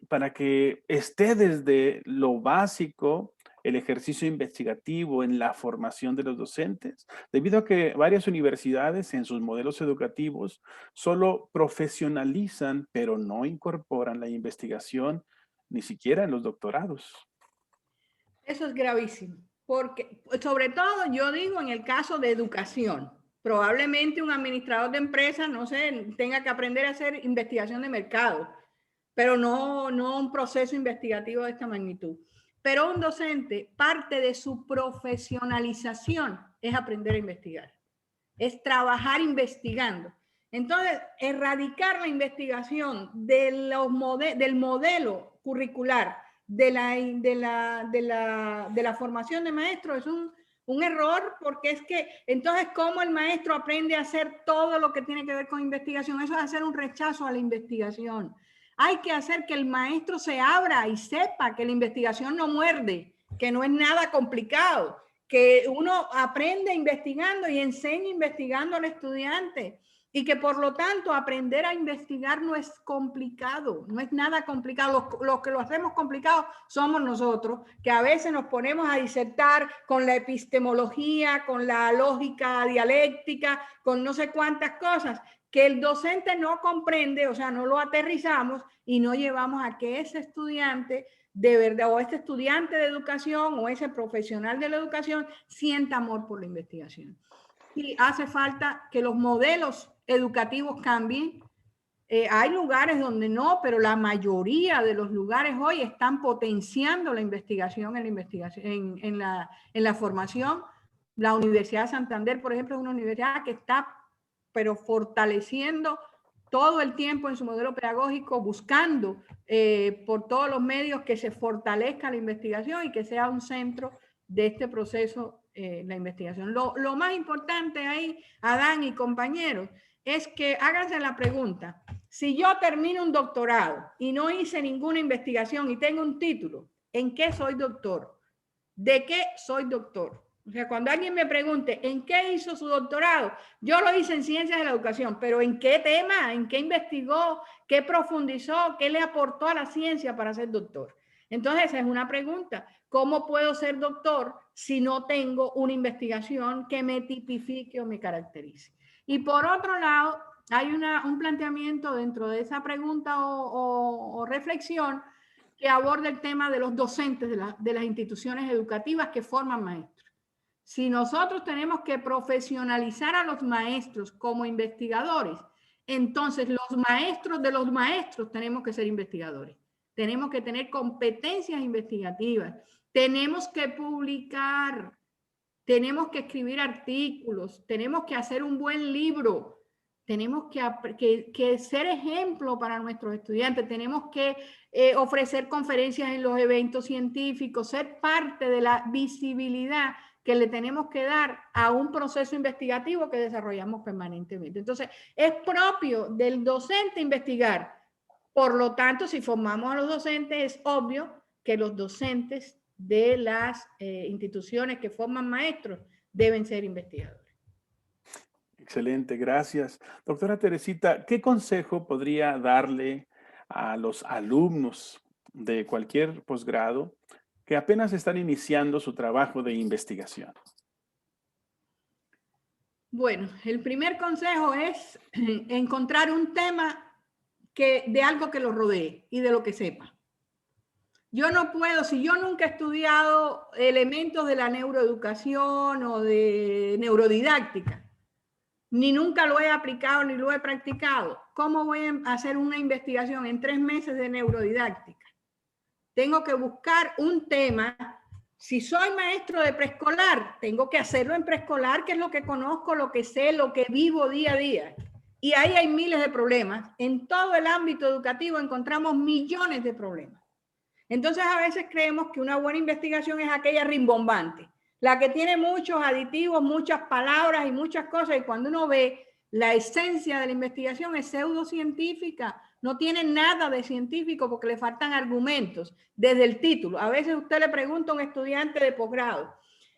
Para que esté desde lo básico el ejercicio investigativo en la formación de los docentes, debido a que varias universidades en sus modelos educativos solo profesionalizan, pero no incorporan la investigación, ni siquiera en los doctorados. Eso es gravísimo, porque sobre todo yo digo en el caso de educación, probablemente un administrador de empresa, no sé, tenga que aprender a hacer investigación de mercado, pero no un proceso investigativo de esta magnitud. Pero un docente, parte de su profesionalización es aprender a investigar, es trabajar investigando. Entonces, erradicar la investigación del modelo curricular de la formación de maestros es un error, porque es que entonces, ¿cómo el maestro aprende a hacer todo lo que tiene que ver con investigación? Eso es hacer un rechazo a la investigación. Hay que hacer que el maestro se abra y sepa que la investigación no muerde, que no es nada complicado, que uno aprende investigando y enseña investigando al estudiante, y que por lo tanto aprender a investigar no es complicado, no es nada complicado. Los que lo hacemos complicado somos nosotros, que a veces nos ponemos a disertar con la epistemología, con la lógica dialéctica, con no sé cuántas cosas, que el docente no comprende, o sea, no lo aterrizamos y no llevamos a que ese estudiante de verdad, o este estudiante de educación o ese profesional de la educación sienta amor por la investigación. Y hace falta que los modelos educativos cambien. Hay lugares donde no, pero la mayoría de los lugares hoy están potenciando la investigación en la formación, La Universidad de Santander, por ejemplo, es una universidad que está, pero fortaleciendo todo el tiempo en su modelo pedagógico, buscando por todos los medios que se fortalezca la investigación y que sea un centro de este proceso, la investigación. Lo más importante ahí, Adán y compañeros, es que háganse la pregunta: si yo termino un doctorado y no hice ninguna investigación y tengo un título, ¿en qué soy doctor? ¿De qué soy doctor? O sea, cuando alguien me pregunte ¿en qué hizo su doctorado? Yo lo hice en ciencias de la educación, pero ¿en qué tema? ¿En qué investigó? ¿Qué profundizó? ¿Qué le aportó a la ciencia para ser doctor? Entonces, esa es una pregunta. ¿Cómo puedo ser doctor si no tengo una investigación que me tipifique o me caracterice? Y por otro lado, hay un planteamiento dentro de esa pregunta o reflexión que aborda el tema de los docentes de las instituciones educativas que forman maestros. Si nosotros tenemos que profesionalizar a los maestros como investigadores, entonces los maestros de los maestros tenemos que ser investigadores. Tenemos que tener competencias investigativas. Tenemos que publicar. Tenemos que escribir artículos. Tenemos que hacer un buen libro. Tenemos que ser ejemplo para nuestros estudiantes. Tenemos que ofrecer conferencias en los eventos científicos, ser parte de la visibilidad que le tenemos que dar a un proceso investigativo que desarrollamos permanentemente. Entonces, es propio del docente investigar. Por lo tanto, si formamos a los docentes, es obvio que los docentes de las instituciones que forman maestros deben ser investigadores. Excelente, gracias. Doctora Teresita, ¿qué consejo podría darle a los alumnos de cualquier posgrado que apenas están iniciando su trabajo de investigación? Bueno, el primer consejo es encontrar un tema de algo que lo rodee y de lo que sepa. Yo no puedo, si yo nunca he estudiado elementos de la neuroeducación o de neurodidáctica, ni nunca lo he aplicado ni lo he practicado, ¿cómo voy a hacer una investigación en 3 meses de neurodidáctica? Tengo que buscar un tema. Si soy maestro de preescolar, tengo que hacerlo en preescolar, que es lo que conozco, lo que sé, lo que vivo día a día. Y ahí hay miles de problemas. En todo el ámbito educativo encontramos millones de problemas. Entonces, a veces creemos que una buena investigación es aquella rimbombante, la que tiene muchos aditivos, muchas palabras y muchas cosas, y cuando uno ve la esencia de la investigación es pseudocientífica, no tiene nada de científico porque le faltan argumentos desde el título. A veces usted le pregunta a un estudiante de posgrado,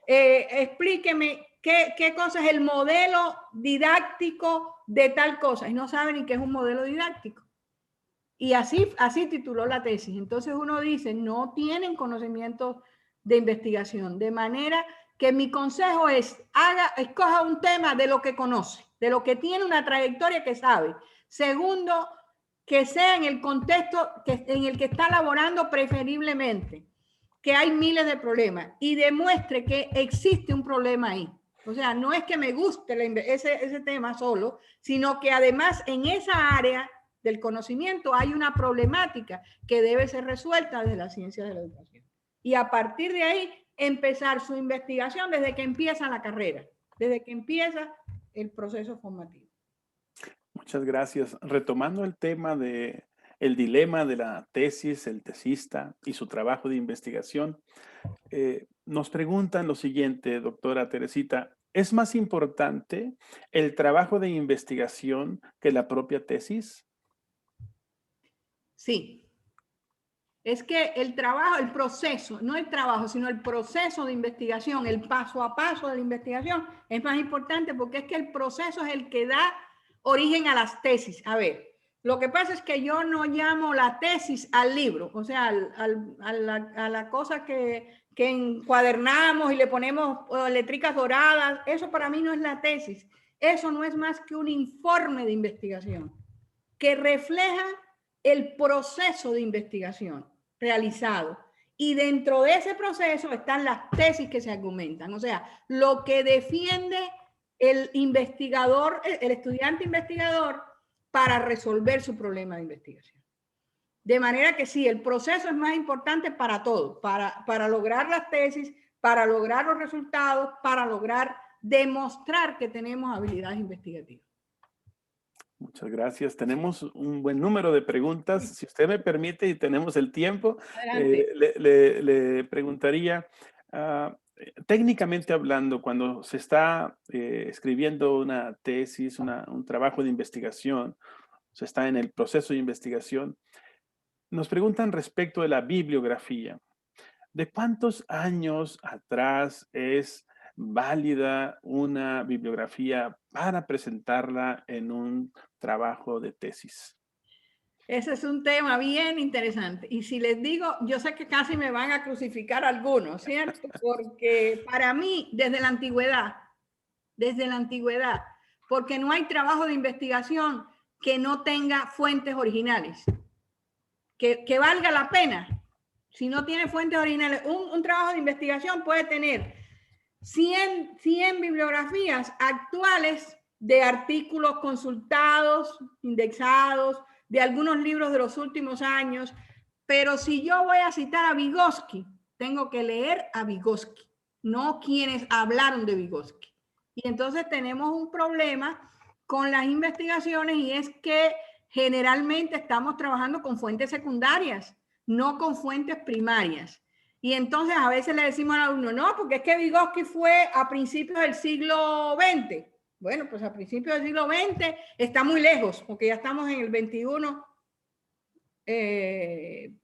explíqueme qué cosa es el modelo didáctico de tal cosa, y no sabe ni qué es un modelo didáctico. Y así tituló la tesis. Entonces uno dice, no tienen conocimiento de investigación. De manera que mi consejo es, escoja un tema de lo que conoce, de lo que tiene una trayectoria que sabe. Segundo, que sea en el contexto en el que está laborando preferiblemente, que hay miles de problemas y demuestre que existe un problema ahí. O sea, no es que me guste ese tema solo, sino que además en esa área del conocimiento hay una problemática que debe ser resuelta desde la ciencia de la educación. Y a partir de ahí, empezar su investigación desde que empieza la carrera, desde que empieza el proceso formativo. Muchas gracias. Retomando el tema de el dilema de la tesis, el tesista y su trabajo de investigación, nos preguntan lo siguiente, doctora Teresita, ¿es más importante el trabajo de investigación que la propia tesis? Sí. Es que el trabajo, el proceso, no el trabajo, sino el proceso de investigación, el paso a paso de la investigación es más importante porque es que el proceso es el que da origen a las tesis. A ver, lo que pasa es que yo no llamo la tesis al libro, o sea, a la cosa que encuadernamos y le ponemos letricas doradas. Eso para mí no es la tesis. Eso no es más que un informe de investigación que refleja el proceso de investigación realizado. Y dentro de ese proceso están las tesis que se argumentan. O sea, lo que defiende el investigador, el estudiante investigador, para resolver su problema de investigación. De manera que sí, el proceso es más importante para todo, para lograr las tesis, para lograr los resultados, para lograr demostrar que tenemos habilidades investigativas. Muchas gracias. Tenemos un buen número de preguntas. Si usted me permite y tenemos el tiempo, le preguntaría, técnicamente hablando, cuando se está escribiendo una tesis, un trabajo de investigación, se está en el proceso de investigación, nos preguntan respecto de la bibliografía. ¿De cuántos años atrás es válida una bibliografía para presentarla en un trabajo de tesis? Ese es un tema bien interesante. Y si les digo, yo sé que casi me van a crucificar algunos, ¿cierto? Porque para mí, desde la antigüedad, porque no hay trabajo de investigación que no tenga fuentes originales, que valga la pena. Si no tiene fuentes originales, un trabajo de investigación puede tener 100 bibliografías actuales de artículos consultados, indexados, de algunos libros de los últimos años, pero si yo voy a citar a Vygotsky, tengo que leer a Vygotsky, no quienes hablaron de Vygotsky. Y entonces tenemos un problema con las investigaciones, y es que generalmente estamos trabajando con fuentes secundarias, no con fuentes primarias. Y entonces a veces le decimos al alumno, no, porque es que Vygotsky fue a principios del siglo XX. Bueno, pues a principios del siglo XX está muy lejos, porque ya estamos en el 21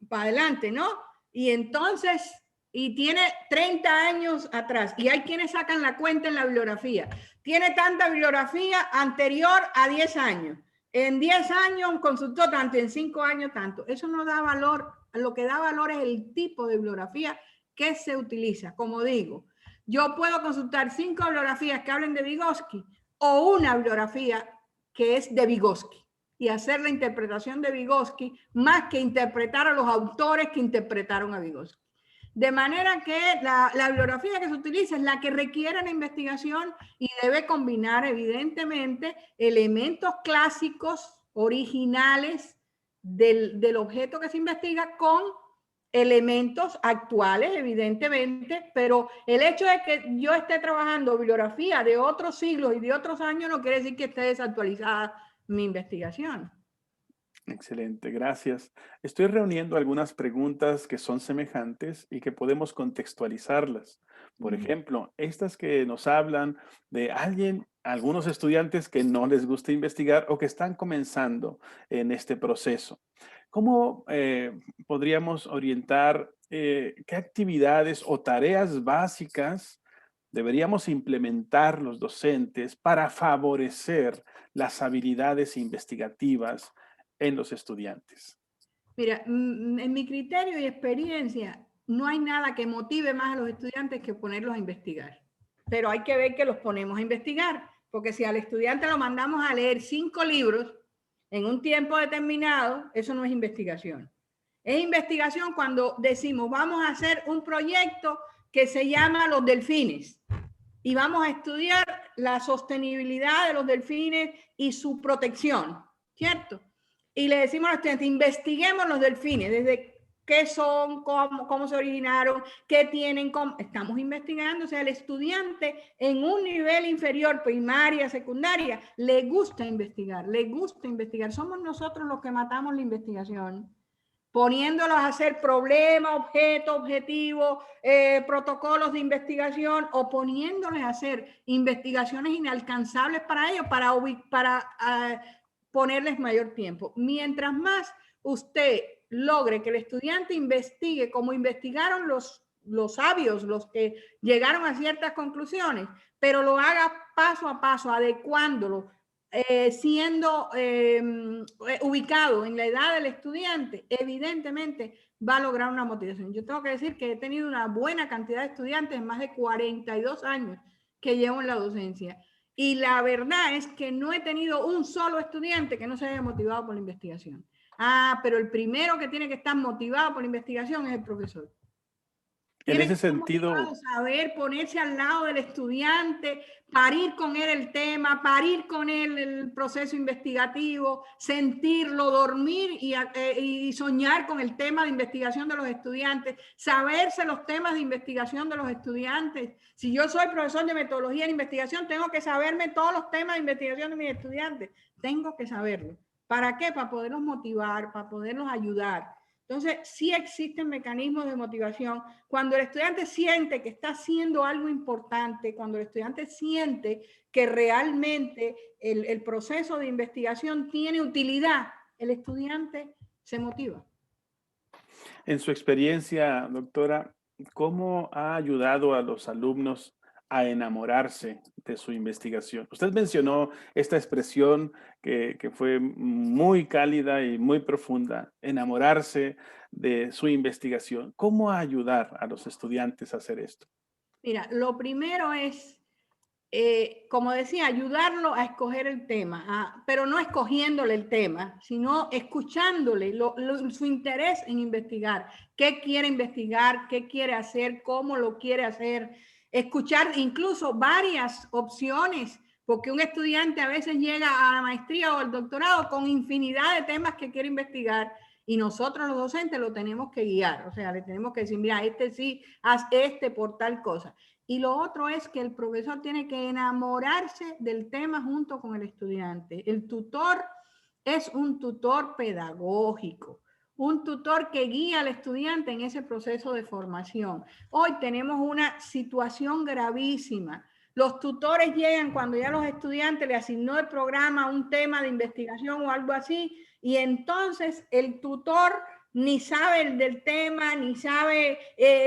para adelante, ¿no? Y entonces, y tiene 30 años atrás, y hay quienes sacan la cuenta en la bibliografía. Tiene tanta bibliografía anterior a 10 años. En 10 años consultó tanto, en 5 años tanto. Eso no da valor. Lo que da valor es el tipo de bibliografía que se utiliza. Como digo, yo puedo consultar 5 bibliografías que hablen de Vygotsky o una bibliografía que es de Vygotsky y hacer la interpretación de Vygotsky más que interpretar a los autores que interpretaron a Vygotsky. De manera que la bibliografía que se utiliza es la que requiere la investigación y debe combinar evidentemente elementos clásicos, originales del objeto que se investiga con elementos actuales, evidentemente, pero el hecho de que yo esté trabajando bibliografía de otros siglos y de otros años no quiere decir que esté desactualizada mi investigación. Excelente, gracias. Estoy reuniendo algunas preguntas que son semejantes y que podemos contextualizarlas. Por ejemplo, estas que nos hablan de algunos estudiantes que no les gusta investigar o que están comenzando en este proceso. ¿Cómo podríamos orientar qué actividades o tareas básicas deberíamos implementar los docentes para favorecer las habilidades investigativas en los estudiantes? Mira, en mi criterio y experiencia, no hay nada que motive más a los estudiantes que ponerlos a investigar. Pero hay que ver que los ponemos a investigar, porque si al estudiante lo mandamos a leer 5 libros en un tiempo determinado, eso no es investigación. Es investigación cuando decimos, vamos a hacer un proyecto que se llama Los Delfines y vamos a estudiar la sostenibilidad de los delfines y su protección, ¿cierto? Y le decimos a los estudiantes, investiguemos los delfines, desde qué son, cómo se originaron, qué tienen, estamos investigando. O sea, el estudiante en un nivel inferior, primaria, secundaria, le gusta investigar, le gusta investigar. Somos nosotros los que matamos la investigación, poniéndolos a hacer problema, objeto, objetivo, protocolos de investigación, o poniéndoles a hacer investigaciones inalcanzables para ellos, para ponerles mayor tiempo. Mientras más usted logre que el estudiante investigue como investigaron los sabios, los que llegaron a ciertas conclusiones, pero lo haga paso a paso, adecuándolo, siendo ubicado en la edad del estudiante, evidentemente va a lograr una motivación. Yo tengo que decir que he tenido una buena cantidad de estudiantes, más de 42 años que llevo en la docencia. Y la verdad es que no he tenido un solo estudiante que no se haya motivado por la investigación. Pero el primero que tiene que estar motivado por la investigación es el profesor. En Tiene ese que ser sentido, motivado, saber ponerse al lado del estudiante, parir con él el tema, parir con él el proceso investigativo, sentirlo, dormir y soñar con el tema de investigación de los estudiantes, saberse los temas de investigación de los estudiantes. Si yo soy profesor de metodología de investigación, tengo que saberme todos los temas de investigación de mis estudiantes. Tengo que saberlo. ¿Para qué? Para poderlos motivar, para poderlos ayudar. Entonces, sí existen mecanismos de motivación. Cuando el estudiante siente que está haciendo algo importante, cuando el estudiante siente que realmente el proceso de investigación tiene utilidad, el estudiante se motiva. en su experiencia, doctora, ¿cómo ha ayudado a los alumnos a enamorarse de su investigación? Usted mencionó esta expresión que fue muy cálida y muy profunda, enamorarse de su investigación. ¿Cómo ayudar a los estudiantes a hacer esto? Mira, lo primero es, como decía, ayudarlo a escoger el tema, pero no escogiéndole el tema, sino escuchándole su interés en investigar, qué quiere investigar, qué quiere hacer, cómo lo quiere hacer, escuchar incluso varias opciones, porque un estudiante a veces llega a la maestría o al doctorado con infinidad de temas que quiere investigar y nosotros los docentes lo tenemos que guiar, o sea, le tenemos que decir, mira, este sí, haz este por tal cosa. Y lo otro es que el profesor tiene que enamorarse del tema junto con el estudiante. El tutor es un tutor pedagógico, un tutor que guía al estudiante en ese proceso de formación. Hoy tenemos una situación gravísima. Los tutores llegan cuando ya los estudiantes le asignó el programa un tema de investigación o algo así, y entonces el tutor ni sabe del tema, ni sabe,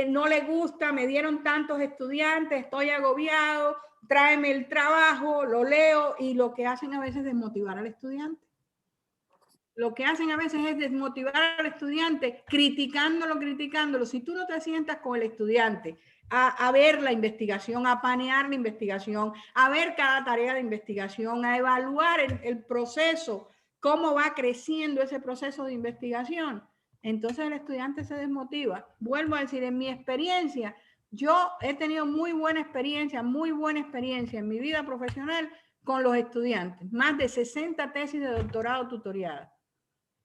no le gusta, me dieron tantos estudiantes, estoy agobiado, tráeme el trabajo, lo leo, y lo que hacen a veces es desmotivar al estudiante. Lo que hacen a veces es desmotivar al estudiante, criticándolo. Si tú no te sientas con el estudiante a ver la investigación, a panear la investigación, a ver cada tarea de investigación, a evaluar el proceso, cómo va creciendo ese proceso de investigación, entonces el estudiante se desmotiva. Vuelvo a decir, en mi experiencia, yo he tenido muy buena experiencia en mi vida profesional con los estudiantes, más de 60 tesis de doctorado tutoriadas.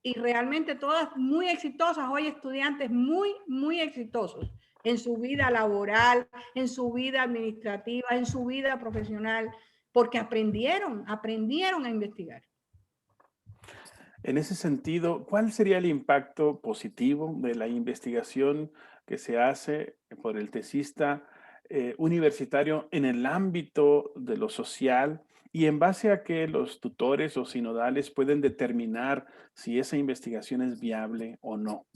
Y realmente todas muy exitosas, hoy estudiantes muy exitosos en su vida laboral, en su vida administrativa, en su vida profesional, porque aprendieron a investigar. En ese sentido, ¿cuál sería el impacto positivo de la investigación que se hace por el tesista universitario en el ámbito de lo social y en base a que los tutores o sinodales pueden determinar si esa investigación es viable o no?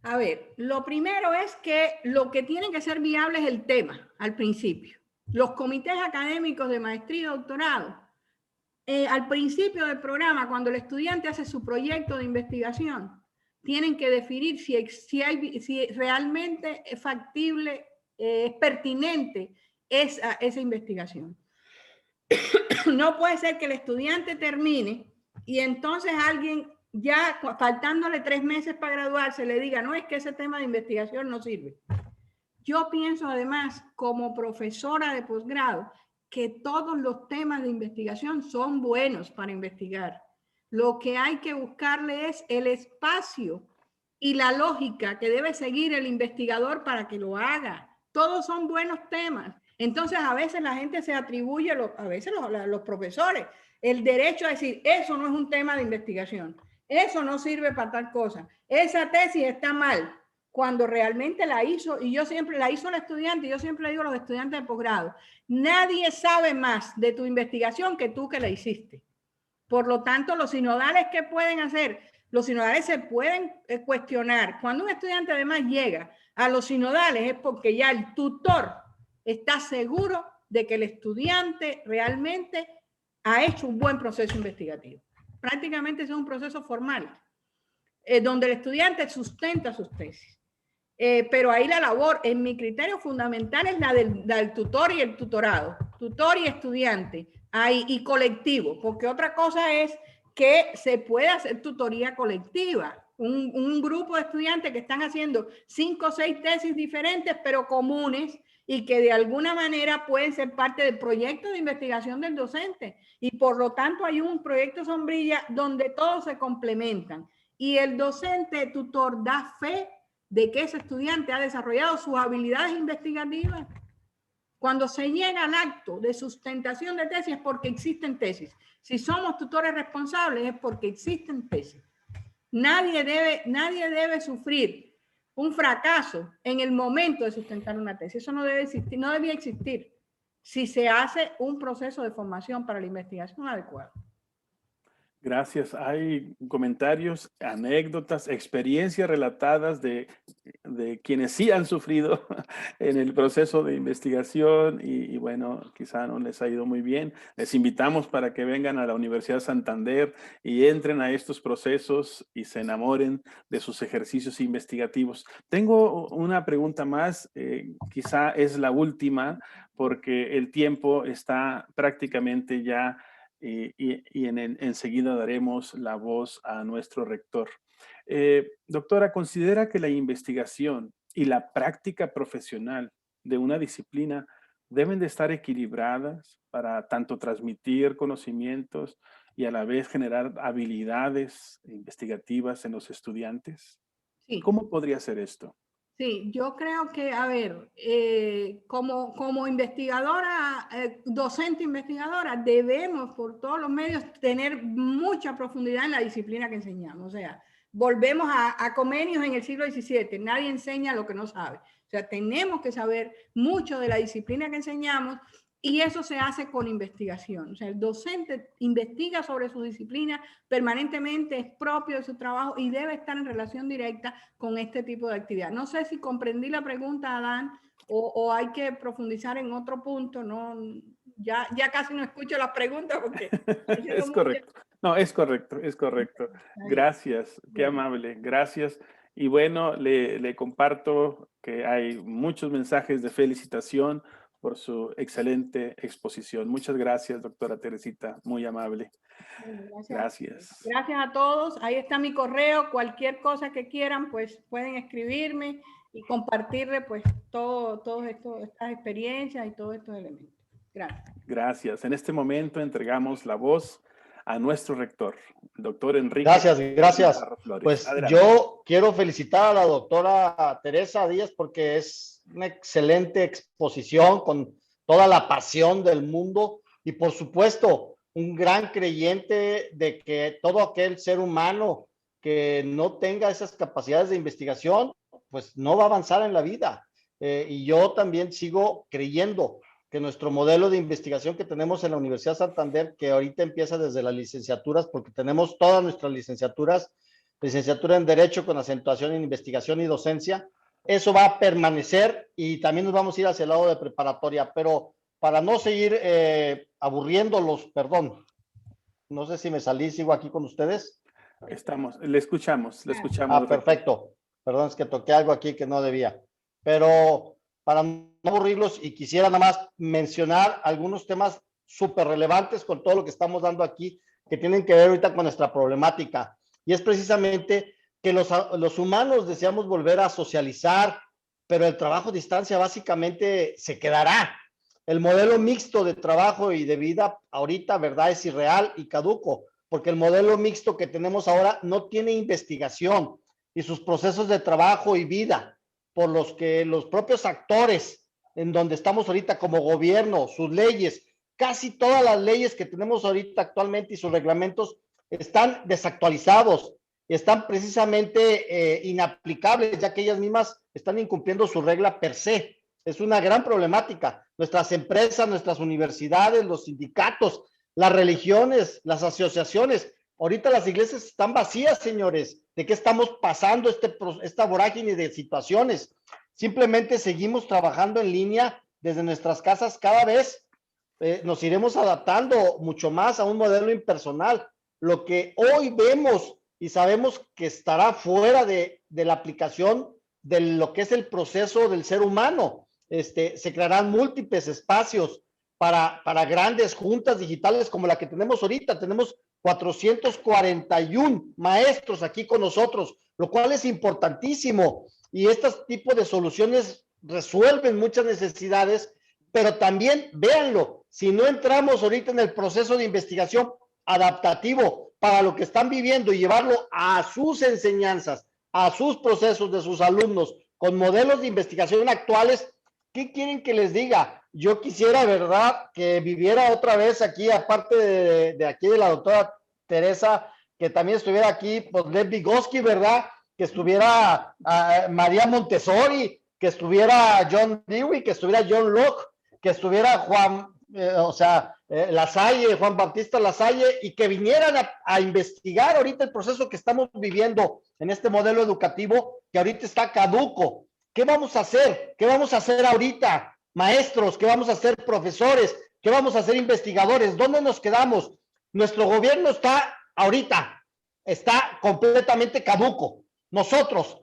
A ver, lo primero es que lo que tiene que ser viable es el tema al principio. Los comités académicos de maestría y doctorado, al principio del programa, cuando el estudiante hace su proyecto de investigación, tienen que definir si realmente es factible, es pertinente esa investigación. No puede ser que el estudiante termine y entonces alguien, ya faltándole 3 meses para graduarse, le diga, no, es que ese tema de investigación no sirve. Yo pienso además, como profesora de posgrado, que todos los temas de investigación son buenos para investigar. Lo que hay que buscarle es el espacio y la lógica que debe seguir el investigador para que lo haga. Todos son buenos temas. Entonces, a veces la gente se atribuye, a veces los profesores, el derecho a decir, eso no es un tema de investigación, eso no sirve para tal cosa, esa tesis está mal, cuando realmente la hizo, y yo siempre la hizo el estudiante, y yo siempre le digo a los estudiantes de posgrado, nadie sabe más de tu investigación que tú que la hiciste. Por lo tanto, los sinodales, ¿qué pueden hacer? Los sinodales se pueden cuestionar. Cuando un estudiante además llega a los sinodales es porque ya el tutor está seguro de que el estudiante realmente ha hecho un buen proceso investigativo. Prácticamente es un proceso formal, donde el estudiante sustenta sus tesis. Pero ahí la labor, en mi criterio fundamental, es la del tutor y el tutorado, tutor y estudiante, ahí, y colectivo, porque otra cosa es que se pueda hacer tutoría colectiva. un grupo de estudiantes que están haciendo 5 o 6 tesis diferentes, pero comunes, y que de alguna manera pueden ser parte del proyecto de investigación del docente. Y por lo tanto hay un proyecto sombrilla donde todos se complementan. Y el docente tutor da fe de que ese estudiante ha desarrollado sus habilidades investigativas. Cuando se llega al acto de sustentación de tesis es porque existen tesis. Si somos tutores responsables es porque existen tesis. Nadie debe sufrir un fracaso en el momento de sustentar una tesis. Eso no debe existir, no debía existir si se hace un proceso de formación para la investigación adecuado. Gracias. Hay comentarios, anécdotas, experiencias relatadas de quienes sí han sufrido en el proceso de investigación y bueno, quizá no les ha ido muy bien. Les invitamos para que vengan a la Universidad Santander y entren a estos procesos y se enamoren de sus ejercicios investigativos. Tengo una pregunta más, quizá es la última porque el tiempo está prácticamente ya enseguida daremos la voz a nuestro rector. Doctora, ¿considera que la investigación y la práctica profesional de una disciplina deben de estar equilibradas para tanto transmitir conocimientos y a la vez generar habilidades investigativas en los estudiantes? Sí. ¿Cómo podría ser esto? Sí, yo creo que, a ver, como investigadora, docente investigadora, debemos por todos los medios tener mucha profundidad en la disciplina que enseñamos. O sea, volvemos a Comenius en el siglo XVII, nadie enseña lo que no sabe. O sea, tenemos que saber mucho de la disciplina que enseñamos y eso se hace con investigación. O sea, el docente investiga sobre su disciplina permanentemente, es propio de su trabajo y debe estar en relación directa con este tipo de actividad. No sé si comprendí la pregunta, Adán, o hay que profundizar en otro punto. No, ya casi no escucho las preguntas porque... Es correcto. No, es correcto, es correcto. Gracias, qué amable, gracias. Y bueno, le comparto que hay muchos mensajes de felicitación por su excelente exposición. Muchas gracias, doctora Teresita, muy amable. Gracias. Gracias a todos. Ahí está mi correo. Cualquier cosa que quieran, pues pueden escribirme y compartirle pues todas estas experiencias y todos estos elementos. Gracias. Gracias. En este momento entregamos la voz a nuestro rector, el doctor Enrique. Gracias. Pues adelante. Yo quiero felicitar a la doctora Teresa Díaz porque es una excelente exposición con toda la pasión del mundo y por supuesto un gran creyente de que todo aquel ser humano que no tenga esas capacidades de investigación, pues no va a avanzar en la vida. Y yo también sigo creyendo que nuestro modelo de investigación que tenemos en la Universidad Santander, que ahorita empieza desde las licenciaturas, porque tenemos todas nuestras licenciaturas, licenciatura en Derecho con acentuación en investigación y docencia, eso va a permanecer y también nos vamos a ir hacia el lado de preparatoria, pero para no seguir aburriéndolos, perdón, no sé si me salí, sigo aquí con ustedes. Le escuchamos. Perfecto. Perdón, es que toqué algo aquí que no debía, pero para no aburrirlos y quisiera nada más mencionar algunos temas súper relevantes con todo lo que estamos dando aquí, que tienen que ver ahorita con nuestra problemática. Y es precisamente que los humanos deseamos volver a socializar, pero el trabajo a distancia básicamente se quedará. El modelo mixto de trabajo y de vida ahorita, ¿verdad? Es irreal y caduco, porque el modelo mixto que tenemos ahora no tiene investigación y sus procesos de trabajo y vida, por los que los propios actores en donde estamos ahorita como gobierno, sus leyes, casi todas las leyes que tenemos ahorita actualmente y sus reglamentos están desactualizados y están precisamente inaplicables, ya que ellas mismas están incumpliendo su regla per se. Es una gran problemática. Nuestras empresas, nuestras universidades, los sindicatos, las religiones, las asociaciones, ahorita las iglesias están vacías, señores. ¿De qué estamos pasando esta vorágine de situaciones? Simplemente seguimos trabajando en línea desde nuestras casas. Cada vez nos iremos adaptando mucho más a un modelo impersonal. Lo que hoy vemos y sabemos que estará fuera de la aplicación de lo que es el proceso del ser humano. Se crearán múltiples espacios para grandes juntas digitales como la que tenemos ahorita. Tenemos 441 maestros aquí con nosotros, lo cual es importantísimo. Y este tipo de soluciones resuelven muchas necesidades, pero también, véanlo, si no entramos ahorita en el proceso de investigación adaptativo para lo que están viviendo y llevarlo a sus enseñanzas, a sus procesos de sus alumnos, con modelos de investigación actuales, ¿qué quieren que les diga? Yo quisiera, ¿verdad?, que viviera otra vez aquí, aparte de aquí de la doctora Teresa, que también estuviera aquí, pues Lev Vygotsky, ¿verdad?, que estuviera María Montessori, que estuviera John Dewey, que estuviera John Locke, que estuviera Juan, Lasalle, Juan Bautista Lasalle, y que vinieran a investigar ahorita el proceso que estamos viviendo en este modelo educativo que ahorita está caduco. ¿Qué vamos a hacer? ¿Qué vamos a hacer ahorita? Maestros, ¿qué vamos a hacer? Profesores, ¿qué vamos a hacer? Investigadores, ¿dónde nos quedamos? Nuestro gobierno está ahorita, está completamente caduco. Nosotros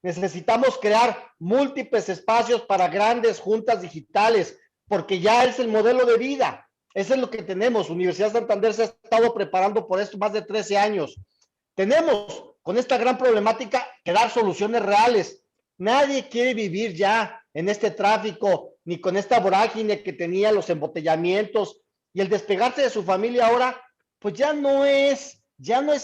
necesitamos crear múltiples espacios para grandes juntas digitales, porque ya es el modelo de vida. Eso es lo que tenemos. Universidad Santander se ha estado preparando por esto más de 13 años. Tenemos con esta gran problemática que dar soluciones reales. Nadie quiere vivir ya en este tráfico, ni con esta vorágine que tenía los embotellamientos, y el despegarse de su familia ahora, pues ya no es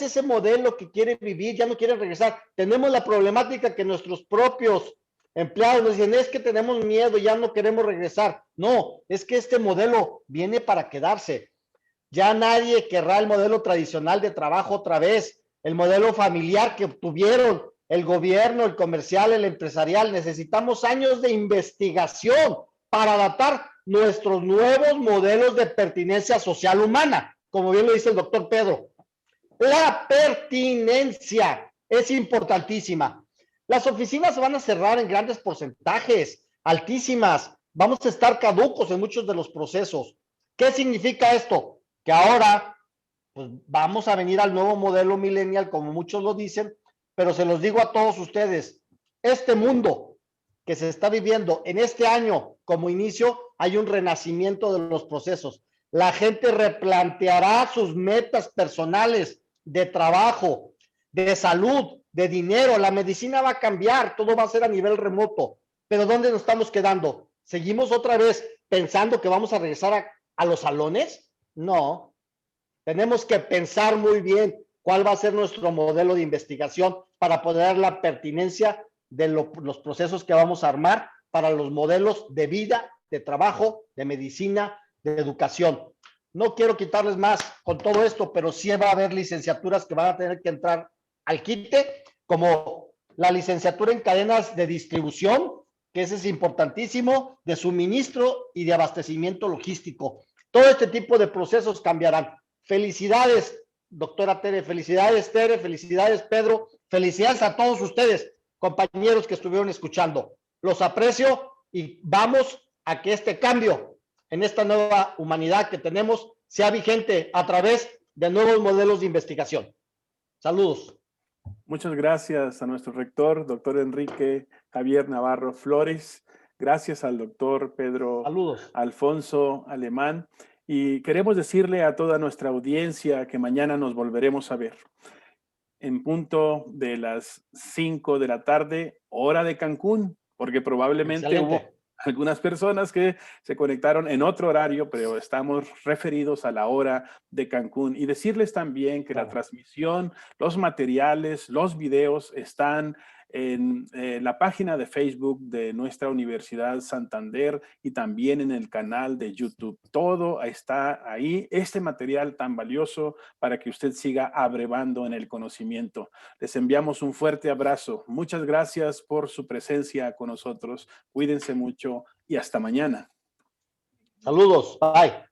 ese modelo que quiere vivir, ya no quiere regresar. Tenemos la problemática que nuestros propios empleados nos dicen, es que tenemos miedo, ya no queremos regresar. No, es que este modelo viene para quedarse. Ya nadie querrá el modelo tradicional de trabajo otra vez, el modelo familiar que obtuvieron el gobierno, el comercial, el empresarial. Necesitamos años de investigación para adaptar nuestros nuevos modelos de pertinencia social humana, como bien lo dice el doctor Pedro. La pertinencia es importantísima. Las oficinas se van a cerrar en grandes porcentajes, altísimas. Vamos a estar caducos en muchos de los procesos. ¿Qué significa esto? Que ahora pues, vamos a venir al nuevo modelo millennial, como muchos lo dicen, pero se los digo a todos ustedes, este mundo que se está viviendo en este año como inicio, hay un renacimiento de los procesos. La gente replanteará sus metas personales de trabajo, de salud, de dinero. La medicina va a cambiar, todo va a ser a nivel remoto. Pero ¿dónde nos estamos quedando? ¿Seguimos otra vez pensando que vamos a regresar a los salones? No. Tenemos que pensar muy bien cuál va a ser nuestro modelo de investigación para poder dar la pertinencia de los procesos que vamos a armar para los modelos de vida, de trabajo, de medicina, de educación. No quiero quitarles más con todo esto, pero sí va a haber licenciaturas que van a tener que entrar al quite, como la licenciatura en cadenas de distribución, que ese es importantísimo, de suministro y de abastecimiento logístico. Todo este tipo de procesos cambiarán. Felicidades, doctora Tere, felicidades Pedro, felicidades a todos ustedes, compañeros que estuvieron escuchando. Los aprecio y vamos a que este cambio en esta nueva humanidad que tenemos sea vigente a través de nuevos modelos de investigación. Saludos. Muchas gracias a nuestro rector, doctor Enrique Javier Navarro Flores. Gracias al doctor Pedro Saludos. Alfonso Alemán. Y queremos decirle a toda nuestra audiencia que mañana nos volveremos a ver en punto de las 5 de la tarde, hora de Cancún, porque probablemente Excelente. hubo algunas personas que se conectaron en otro horario, pero estamos referidos a la hora de Cancún. Y decirles también que la transmisión, los materiales, los videos están en la página de Facebook de nuestra Universidad Santander y también en el canal de YouTube. Todo está ahí, este material tan valioso para que usted siga abrevando en el conocimiento. Les enviamos un fuerte abrazo. Muchas gracias por su presencia con nosotros. Cuídense mucho y hasta mañana. Saludos. Bye.